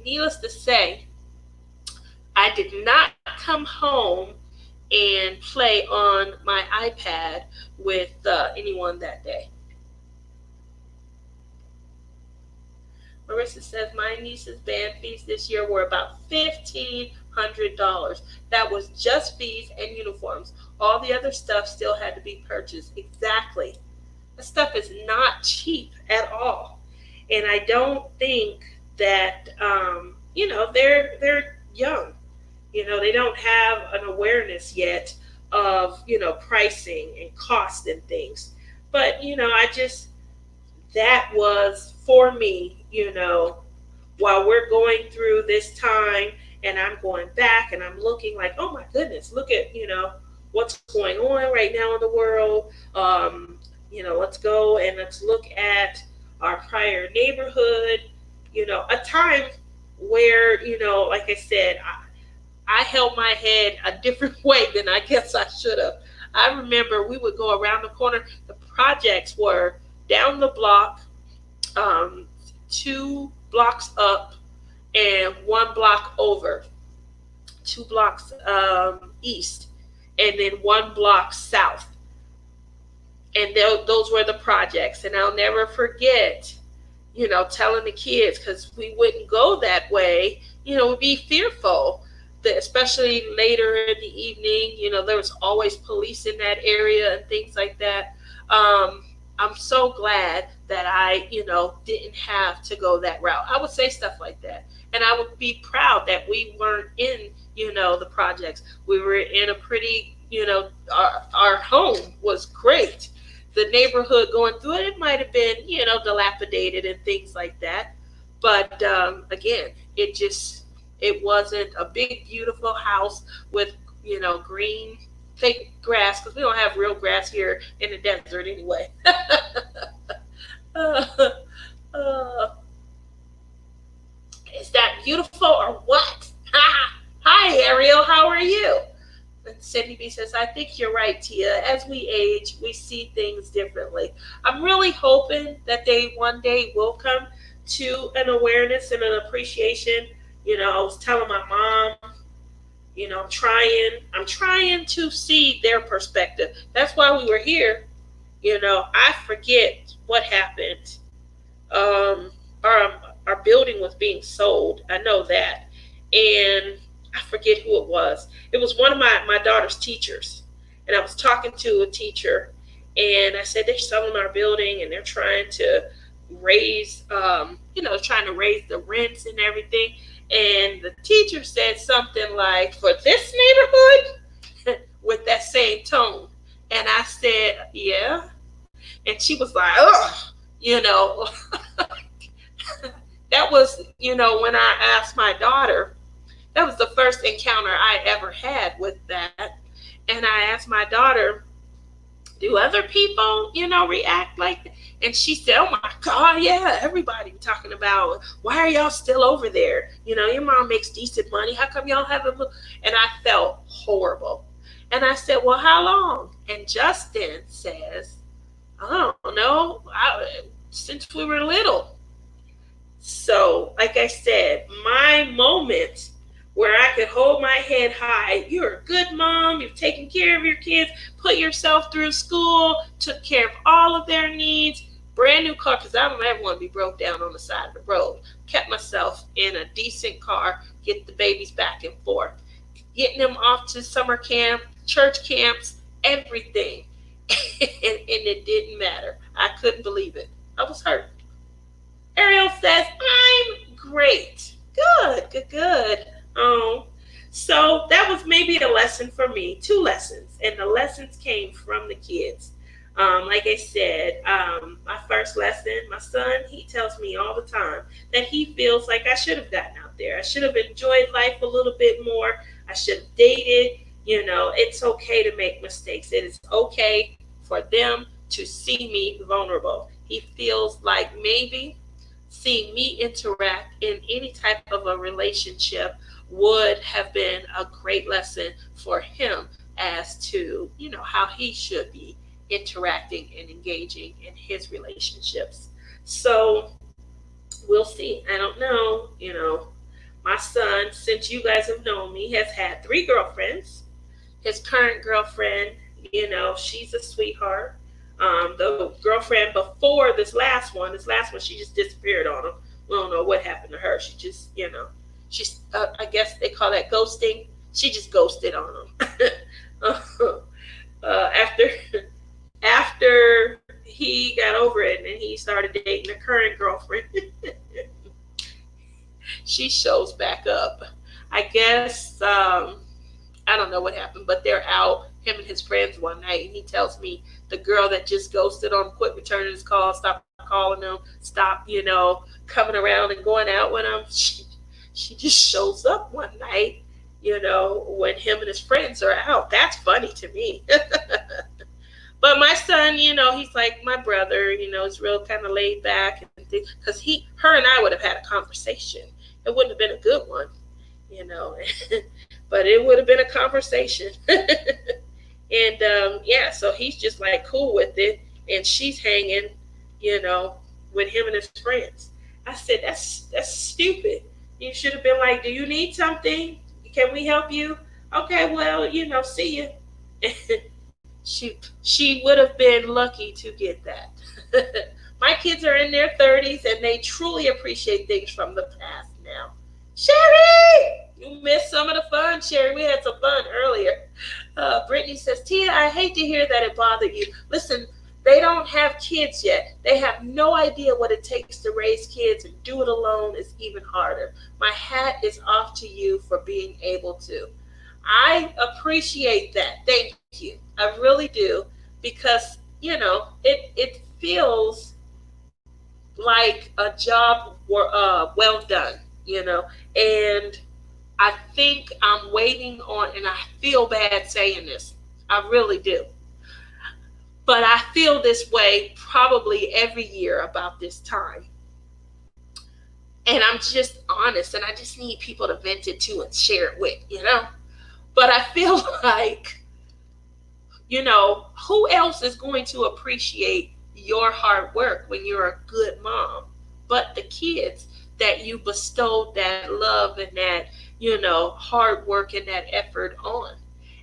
[SPEAKER 1] needless to say, I did not come home and play on my iPad with anyone that day. Marissa says my niece's band fees this year were about $1,500. That was just fees and uniforms. All the other stuff still had to be purchased. Exactly. The stuff is not cheap at all. And I don't think that they're young. They don't have an awareness yet of pricing and cost and things. But I just, that was for me, while we're going through this time and I'm going back and I'm looking like, oh my goodness, look at, what's going on right now in the world. Let's go and let's look at our prior neighborhood, a time where, like I said, I held my head a different way than I guess I should have. I remember we would go around the corner. The projects were down the block, 2 blocks up, and 1 block over, 2 blocks east, and then 1 block south. And those were the projects. And I'll never forget, telling the kids, because we wouldn't go that way, we'd be fearful. especially later in the evening. There was always police in that area and things like that. I'm so glad that I, didn't have to go that route. I would say stuff like that. And I would be proud that we weren't in, the projects. We were in a pretty, our home was great. The neighborhood going through it, it might have been, dilapidated and things like that. But again, it wasn't a big, beautiful house with, green, fake grass, because we don't have real grass here in the desert anyway. uh, uh, is that beautiful or what? Hi, Ariel. How are you? And Cindy B says, I think you're right, Tia. As we age, we see things differently. I'm really hoping that they one day will come to an awareness and an appreciation. I was telling my mom, I'm trying to see their perspective. That's why we were here. I forget what happened. Um, our building was being sold. I know that, and I forget who it was. It was one of my daughter's teachers, and I was talking to a teacher, and I said they're selling our building, and they're trying to trying to raise the rents and everything. And the teacher said something like, "For this neighborhood," with that same tone. And I said, "Yeah." And she was like, "Ugh," you know. That was, when I asked my daughter, that was the first encounter I ever had with that. And I asked my daughter, do other people, react like that? And she said, oh my God, yeah, everybody talking about, why are y'all still over there? Your mom makes decent money. How come y'all haven't moved? And I felt horrible. And I said, well, how long? And Justin says, I don't know, since we were little. So, like I said, my moment where I could hold my head high, you're a good mom, you've taken care of your kids, put yourself through school, took care of all of their needs, brand new car, because I don't ever want to be broke down on the side of the road. Kept myself in a decent car, get the babies back and forth, getting them off to summer camp, church camps, everything. And it didn't matter. I couldn't believe it. I was hurt. Ariel says, I'm great. Good, good, good. Oh, so that was maybe a lesson for me, two lessons. And the lessons came from the kids. Like I said, my first lesson, my son, he tells me all the time that he feels like I should have gotten out there. I should have enjoyed life a little bit more. I should have dated. It's okay to make mistakes. It is okay for them to see me vulnerable. He feels like maybe seeing me interact in any type of a relationship would have been a great lesson for him as to, how he should be interacting and engaging in his relationships. So we'll see. I don't know. My son, since you guys have known me, has had 3 girlfriends. His current girlfriend, she's a sweetheart. The girlfriend before this last one, she just disappeared on him. We don't know what happened to her. She just, I guess they call that ghosting. She just ghosted on him. After he got over it and he started dating a current girlfriend, she shows back up. I guess I don't know what happened, but they're out, him and his friends one night, and he tells me the girl that just ghosted on him quit returning his calls, stop calling him, stop, coming around and going out with him. She just shows up one night, when him and his friends are out. That's funny to me. But my son, he's like my brother, he's real kind of laid back and things, because her and I would have had a conversation. It wouldn't have been a good one, but it would have been a conversation. And yeah, so he's just like cool with it, and she's hanging, with him and his friends. I said, that's stupid. You should have been like, do you need something? Can we help you? Okay, well, see you. She would have been lucky to get that. My kids are in their 30s and they truly appreciate things from the past now. Sherry! You missed some of the fun, Sherry. We had some fun earlier. Brittany says, Tia, I hate to hear that it bothered you. Listen, they don't have kids yet. They have no idea what it takes to raise kids, and do it alone is even harder. My hat is off to you for being able to. I appreciate that. Thank you. I really do. Because, it feels like a job well done, and I think I'm waiting on, and I feel bad saying this. I really do. But I feel this way probably every year about this time. And I'm just honest, and I just need people to vent it to and share it with. But I feel like, who else is going to appreciate your hard work when you're a good mom but the kids that you bestowed that love and that, hard work and that effort on?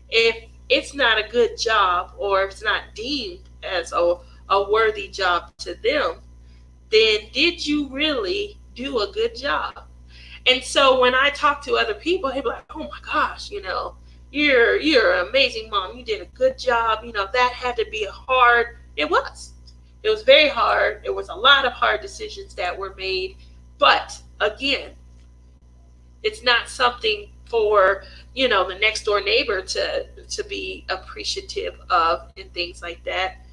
[SPEAKER 1] If it's not a good job, or if it's not deemed as a worthy job to them, then did you really do a good job? And so when I talk to other people, they be like, "Oh my gosh, you're an amazing mom. You did a good job. That had to be hard." It was. It was very hard. There was a lot of hard decisions that were made. But again, it's not something for, the next door neighbor to be appreciative of and things like that.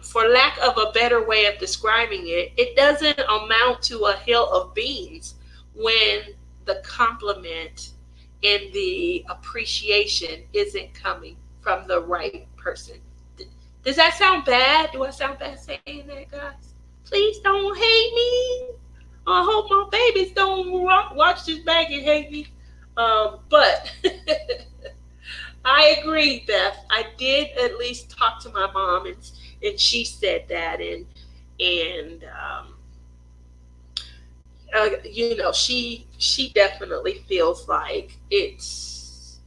[SPEAKER 1] For lack of a better way of describing it, it doesn't amount to a hill of beans when the compliment and the appreciation isn't coming from the right person. Does that sound bad? Do I sound bad saying that, guys? Please don't hate me. I hope my babies don't watch this back and hate me. But I agree, Beth. I did at least talk to my mom, and she said that, and she definitely feels like it's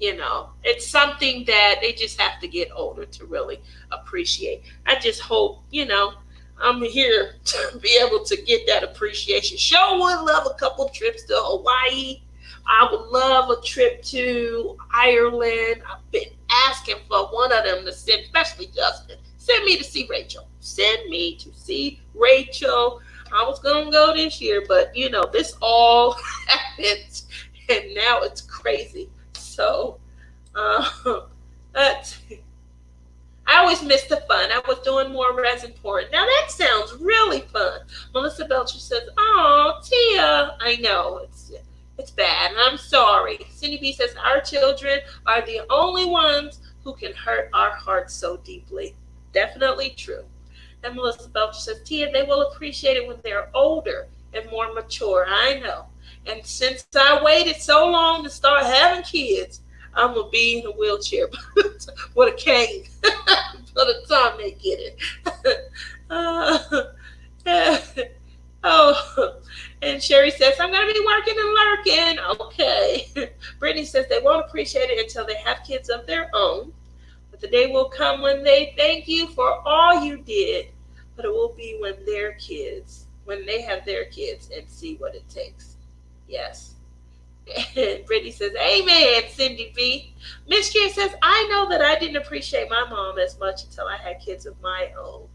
[SPEAKER 1] something that they just have to get older to really appreciate. I just hope, I'm here to be able to get that appreciation. Sure would love a couple trips to Hawaii. I would love a trip to Ireland. I've been asking for one of them to send, especially Justin. Send me to see Rachel. Send me to see Rachel. I was gonna go this year, but this all happened, and now it's crazy. So, that's. I always miss the fun. I was doing more resin pouring. Now that sounds really fun. Melissa Belcher says, "Oh, Tia, I know it's bad, and I'm sorry." Cindy B says, "Our children are the only ones who can hurt our hearts so deeply." Definitely true. And Melissa Belcher says, "Tia, they will appreciate it when they're older and more mature." I know. And since I waited so long to start having kids, I'm gonna be in a wheelchair with a cane by the time they get it. uh, oh, and Sherry says, "I'm gonna be working and lurking." Okay. Brittany says they won't appreciate it until they have kids of their own. But the day will come when they thank you for all you did. But it will be when they have their kids and see what it takes. Yes. And Brittany says, "Amen, Cindy B." Miss J says, "I know that I didn't appreciate my mom as much until I had kids of my own."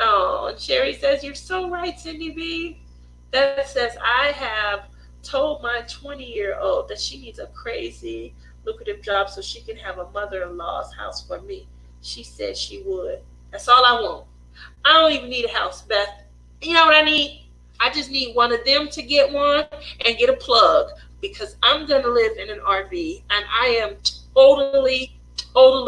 [SPEAKER 1] Oh, and Sherry says, "You're so right, Cindy B." That says, "I have told my 20-year-old that she needs a crazy lucrative job so she can have a mother-in-law's house for me. She said she would. That's all I want. I don't even need a house, Beth. You know what I need? I just need one of them to get one and get a plug, because I'm going to live in an RV, and I am totally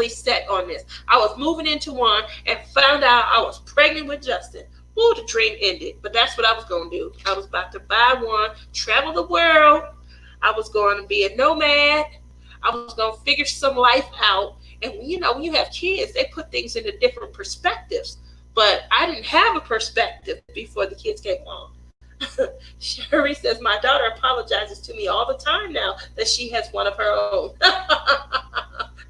[SPEAKER 1] set on this. I was moving into one and found out I was pregnant with Justin. Ooh, the dream ended. But that's what I was going to do. I was about to buy one, travel the world. I was going to be a nomad. I was going to figure some life out. And, when you have kids, they put things into different perspectives. But I didn't have a perspective before the kids came along. Sherry says, "My daughter apologizes to me all the time now that she has one of her own."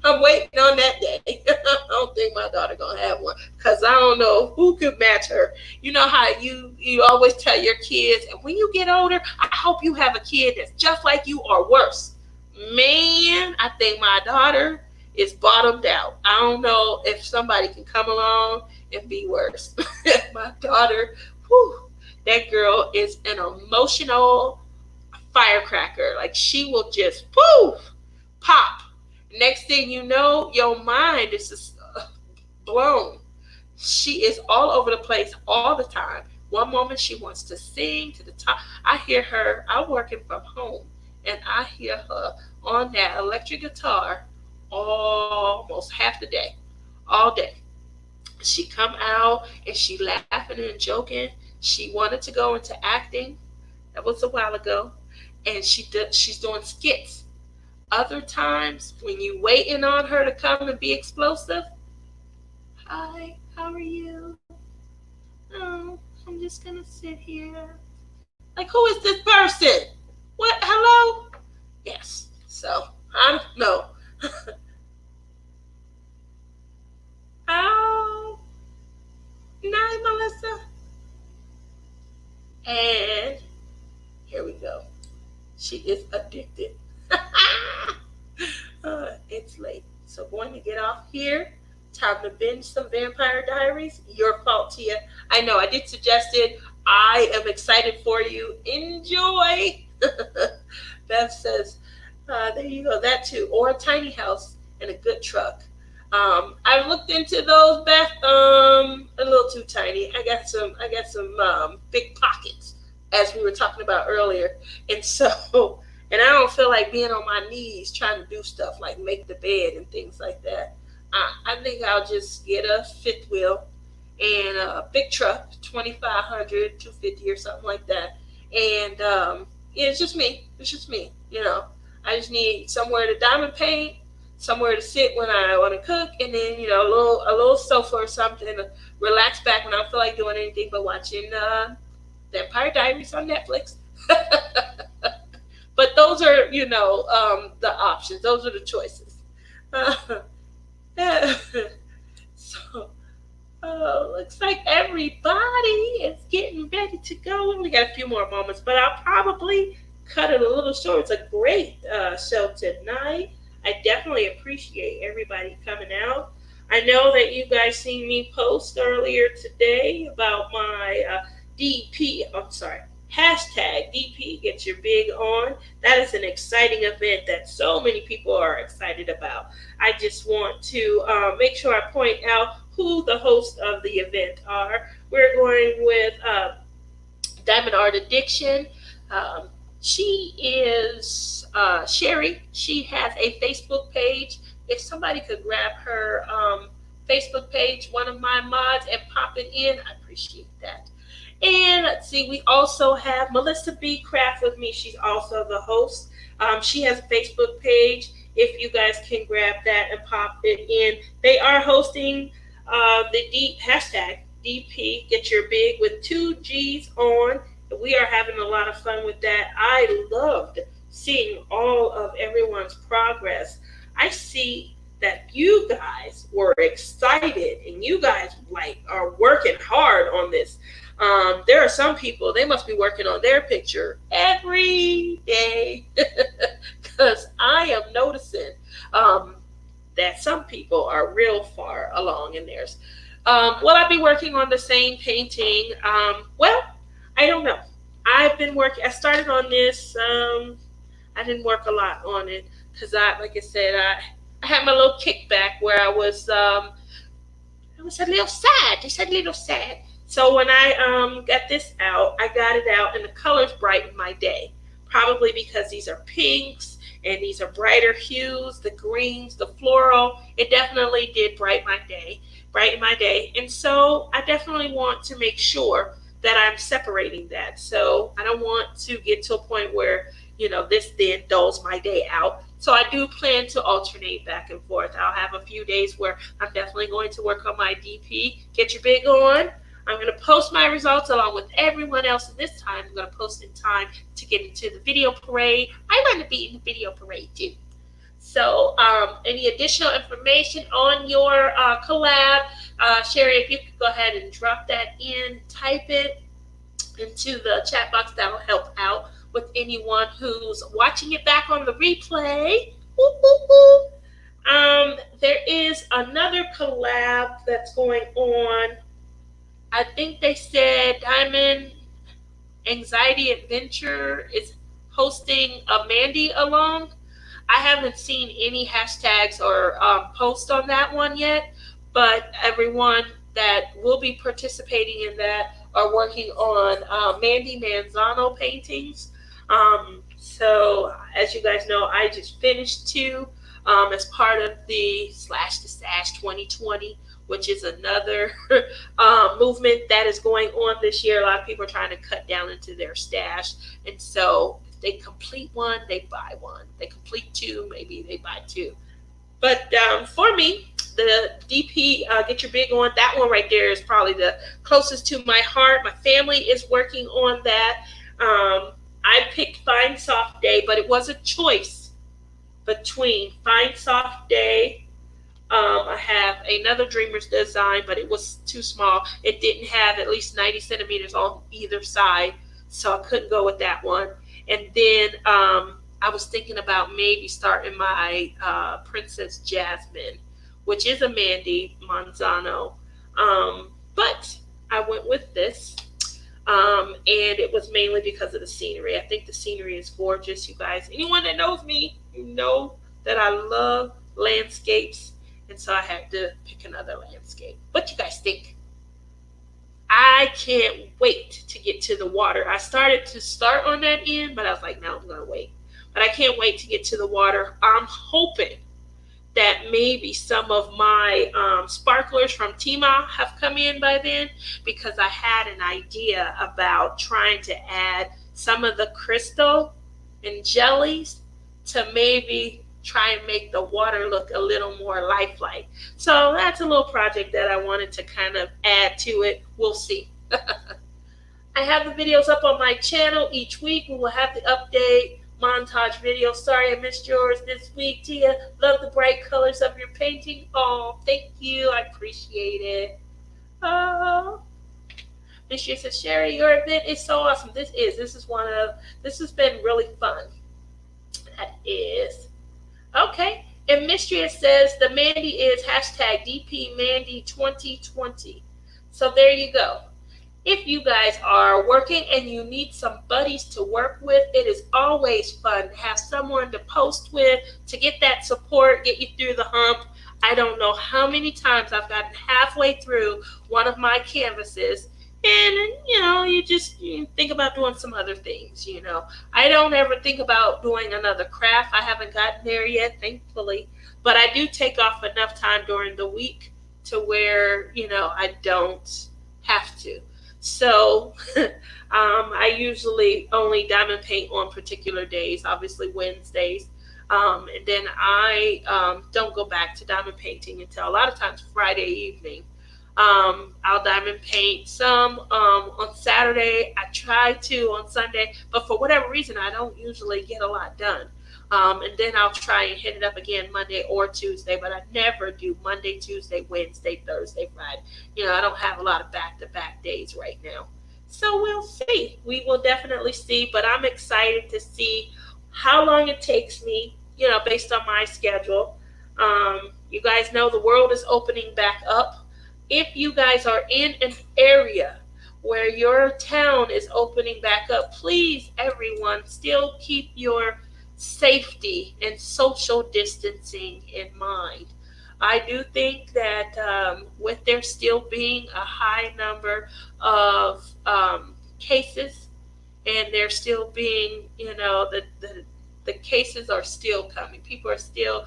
[SPEAKER 1] I'm waiting on that day. I don't think my daughter gonna have one, because because I don't know who could match her. You know how you always tell your kids, and when you get older, I hope you have a kid that's just like you or worse. Man, I think my daughter is bottomed out. I don't know if somebody can come along and be worse. My daughter, whew, that girl is an emotional firecracker. Like she will just poof, pop. Next thing you know, your mind is just blown. She is all over the place all the time. One moment she wants to sing to the top. I hear her. I'm working from home, and I hear her on that electric guitar almost half the day, all day. She come out and she laughing and joking. She wanted to go into acting. That was a while ago, and she's doing skits. Other times when you waiting on her to come and be explosive, hi, how are you? Oh, I'm just gonna sit here. Like, who is this person? What? Hello? Yes. So I don't know. Oh, night, Melissa. And here we go. She is addicted. It's late. So going to get off here. Time to binge some Vampire Diaries. Your fault, Tia. I know I did suggest it. I am excited for you. Enjoy. Beth says, there you go. That too. Or a tiny house and a good truck. I looked into those, Beth. A little too tiny. I got some big pockets, as we were talking about earlier, and so and I don't feel like being on my knees trying to do stuff like make the bed and things like that. I think I'll just get a fifth wheel and a big truck, 2,500, 250 or something like that. And yeah, it's just me. It's just me. I just need somewhere to diamond paint, somewhere to sit when I want to cook, and then a little sofa or something to relax back when I don't feel like doing anything but watching Vampire Diaries on Netflix. But those are the options. Those are the choices. So looks like everybody is getting ready to go. We only got a few more moments, but I'll probably cut it a little short. It's a great show tonight. I definitely appreciate everybody coming out. I know that you guys seen me post earlier today about my DP. I'm sorry. Hashtag DP Get Your Big On. That is an exciting event that so many people are excited about. I just want to make sure I point out who the hosts of the event are. We're going with Diamond Art Addiction. Um, she is Sherry. She has a Facebook page. If somebody could grab her Facebook page, one of my mods, and pop it in, I appreciate that. And let's see, we also have Melissa B. Craft with me. She's also the host. She has a Facebook page. If you guys can grab that and pop it in, they are hosting the hashtag DP Get Your Big with two G's on. We are having a lot of fun with that. I loved seeing all of everyone's progress. I see that you guys were excited and you guys like are working hard on this. There are some people, they must be working on their picture every day because I am noticing that some people are real far along in theirs. Will I be working on the same painting? Well, I don't know. I've been working, I started on this. I didn't work a lot on it because like I said, I had my little kickback where I was a little sad, just a little sad. So when I got this out, I got it out, and the colors brightened my day. Probably because these are pinks and these are brighter hues, the greens, the floral. It definitely did brighten my day. And so I definitely want to make sure that I'm separating that. So I don't want to get to a point where this then dulls my day out. So I do plan to alternate back and forth. I'll have a few days where I'm definitely going to work on my DP. Get your big on. I'm going to post my results along with everyone else. And this time, I'm going to post in time to get into the video parade. I want to be in the video parade too. So any additional information on your collab, Sherry, if you could go ahead and drop that in, type it into the chat box, that will help out with anyone who's watching it back on the replay. Woo, woo, woo. There is another collab that's going on. I think they said Diamond Anxiety Adventure is hosting a Mandy along. I haven't seen any hashtags or posts on that one yet, but everyone that will be participating in that are working on Mandy Manzano paintings. So, as you guys know, I just finished two as part of the Slash the Sash 2020, which is another movement that is going on this year. A lot of people are trying to cut down into their stash, and so they complete one, they buy one. They complete two, maybe they buy two. But for me, the DP Get Your Big On, that one right there is probably the closest to my heart. My family is working on that. I picked Fine Soft Day, but it was a choice between Fine Soft Day. I have another Dreamer's design, but it was too small. It didn't have at least 90 centimeters on either side, so I couldn't go with that one. And then I was thinking about maybe starting my Princess Jasmine, which is a Mandy Manzano. But I went with this. And it was mainly because of the scenery. I think the scenery is gorgeous, you guys. Anyone that knows me, you know that I love landscapes. And so I had to pick another landscape. What you guys think? I can't wait to get to the water. I started to start on that end, but I was like, no, I'm going to wait. But I can't wait to get to the water. I'm hoping that maybe some of my sparklers from Tima have come in by then, because I had an idea about trying to add some of the crystal and jellies to maybe try and make the water look a little more lifelike. So that's a little project that I wanted to kind of add to it. We'll see. I have the videos up on my channel each week. We will have the update montage video. Sorry I missed yours this week, Tia. Love the bright colors of your painting. Oh, thank you. I appreciate it. Oh. Miss Year says, Sherry, your event is so awesome. This has been really fun. That is. Okay. And Mystery says the Mandy is hashtag DP Mandy 2020. So there you go. If you guys are working and you need some buddies to work with, it is always fun to have someone to post with, to get that support, get you through the hump. I don't know how many times I've gotten halfway through one of my canvases, and you think about doing some other things. I don't ever think about doing another craft. I haven't gotten there yet, thankfully, but I do take off enough time during the week to where I don't have to. So I usually only diamond paint on particular days, obviously Wednesdays. And then I don't go back to diamond painting until a lot of times Friday evening. I'll diamond paint some on Saturday. I try to on Sunday, but for whatever reason, I don't usually get a lot done. And then I'll try and hit it up again Monday or Tuesday, but I never do Monday, Tuesday, Wednesday, Thursday, Friday. I don't have a lot of back-to-back days right now. So we'll see. We will definitely see, but I'm excited to see how long it takes me, based on my schedule. You guys know the world is opening back up. If you guys are in an area where your town is opening back up, please, everyone, still keep your safety and social distancing in mind. I do think that with there still being a high number of cases, and there still being, the cases are still coming. People are still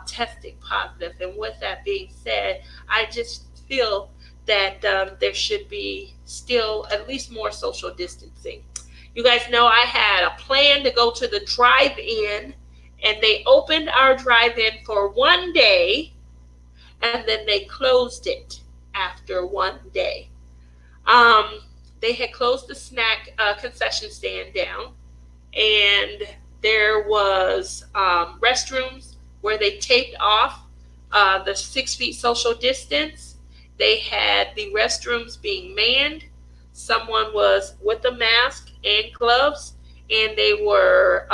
[SPEAKER 1] testing positive. And with that being said, I just feel that there should be still at least more social distancing. You guys know I had a plan to go to the drive-in, and they opened our drive-in for one day, and then they closed it after one day. They had closed the snack concession stand down, and there was restrooms where they taped off the 6 feet social distance, They had the restrooms being manned. Someone was with a mask and gloves, and they were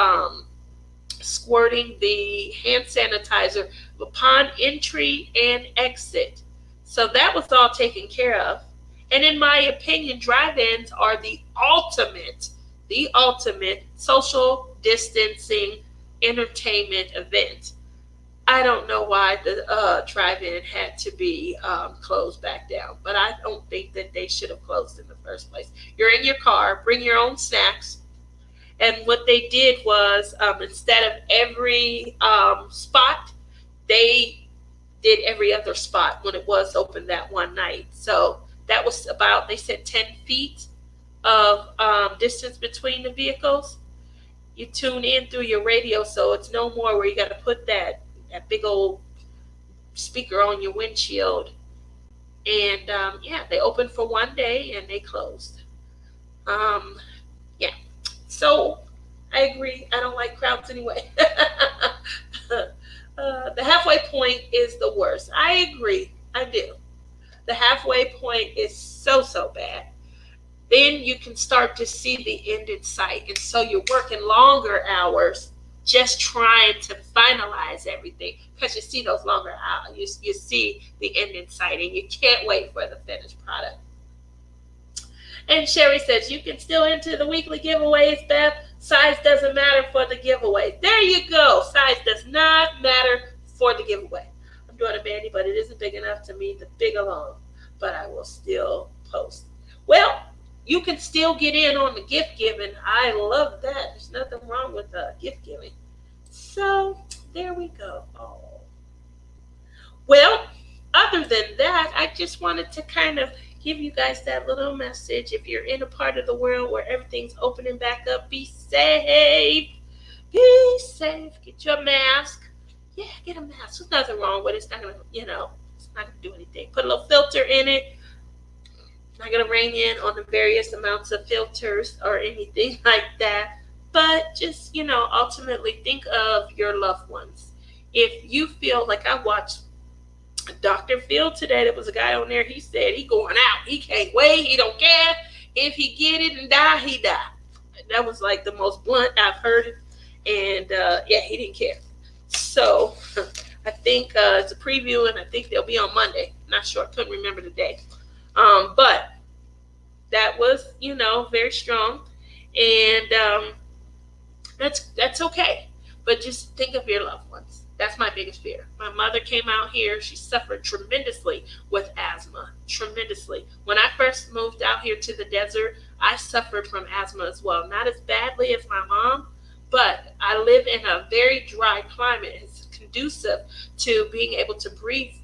[SPEAKER 1] squirting the hand sanitizer upon entry and exit. So that was all taken care of. And in my opinion, drive-ins are the ultimate social distancing entertainment event. I don't know why the drive-in had to be closed back down, but I don't think that they should have closed in the first place. You're in your car, bring your own snacks, and what they did was instead of every spot, they did every other spot when it was open that one night. So that was about, they said, 10 feet of distance between the vehicles. You tune in through your radio, so it's no more where you got to put that big old speaker on your windshield. And yeah, they opened for one day and they closed. Um, yeah, so I agree. I don't like crowds anyway. The halfway point is the worst. I agree. I do. The halfway point is so bad. Then you can start to see the end in sight. And so you're working longer hours just trying to finalize everything because you see those longer hours. You see the end in sight and you can't wait for the finished product. And Sherry says, you can still enter the weekly giveaways, Beth. Size doesn't matter for the giveaway. There you go. Size does not matter for the giveaway. I'm doing a bandy, but it isn't big enough to meet the big alone. But I will still post. Well, you can still get in on the gift giving. I love that. There's nothing wrong with gift giving. So there we go. Oh. Well, other than that, I just wanted to kind of give you guys that little message. If you're in a part of the world where everything's opening back up, be safe. Be safe. Get your mask. Yeah, get a mask. There's nothing wrong with it. It's not gonna, it's not gonna do anything. Put a little filter in it. Not gonna rein in on the various amounts of filters or anything like that. But just, ultimately think of your loved ones. If you feel like I watched Dr. Phil today, there was a guy on there, he said he going out. He can't wait. He don't care. If he get it and die, he die. That was like the most blunt I've heard it. And yeah, he didn't care. So I think it's a preview and I think they'll be on Monday. Not sure. I couldn't remember the day. But that was, very strong. And that's okay. But just think of your loved ones. That's my biggest fear. My mother came out here. She suffered tremendously with asthma. Tremendously. When I first moved out here to the desert, I suffered from asthma as well. Not as badly as my mom, but I live in a very dry climate. It's conducive to being able to breathe,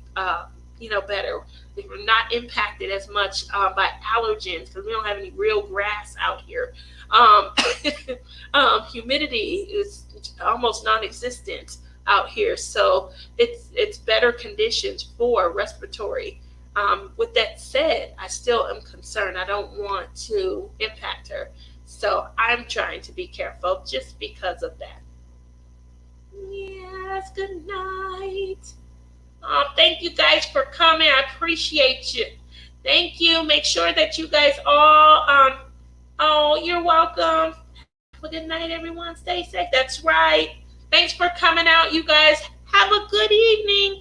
[SPEAKER 1] better. We're not impacted as much by allergens because we don't have any real grass out here. Um, Humidity is almost non-existent out here, so it's better conditions for respiratory. With that said, I still am concerned. I don't want to impact her, so I'm trying to be careful just because of that. Yes, good night. Thank you guys for coming. I appreciate you. Thank you. Make sure that you guys all oh, you're welcome. Have a good night, everyone. Stay safe. That's right. Thanks for coming out, you guys. Have a good evening.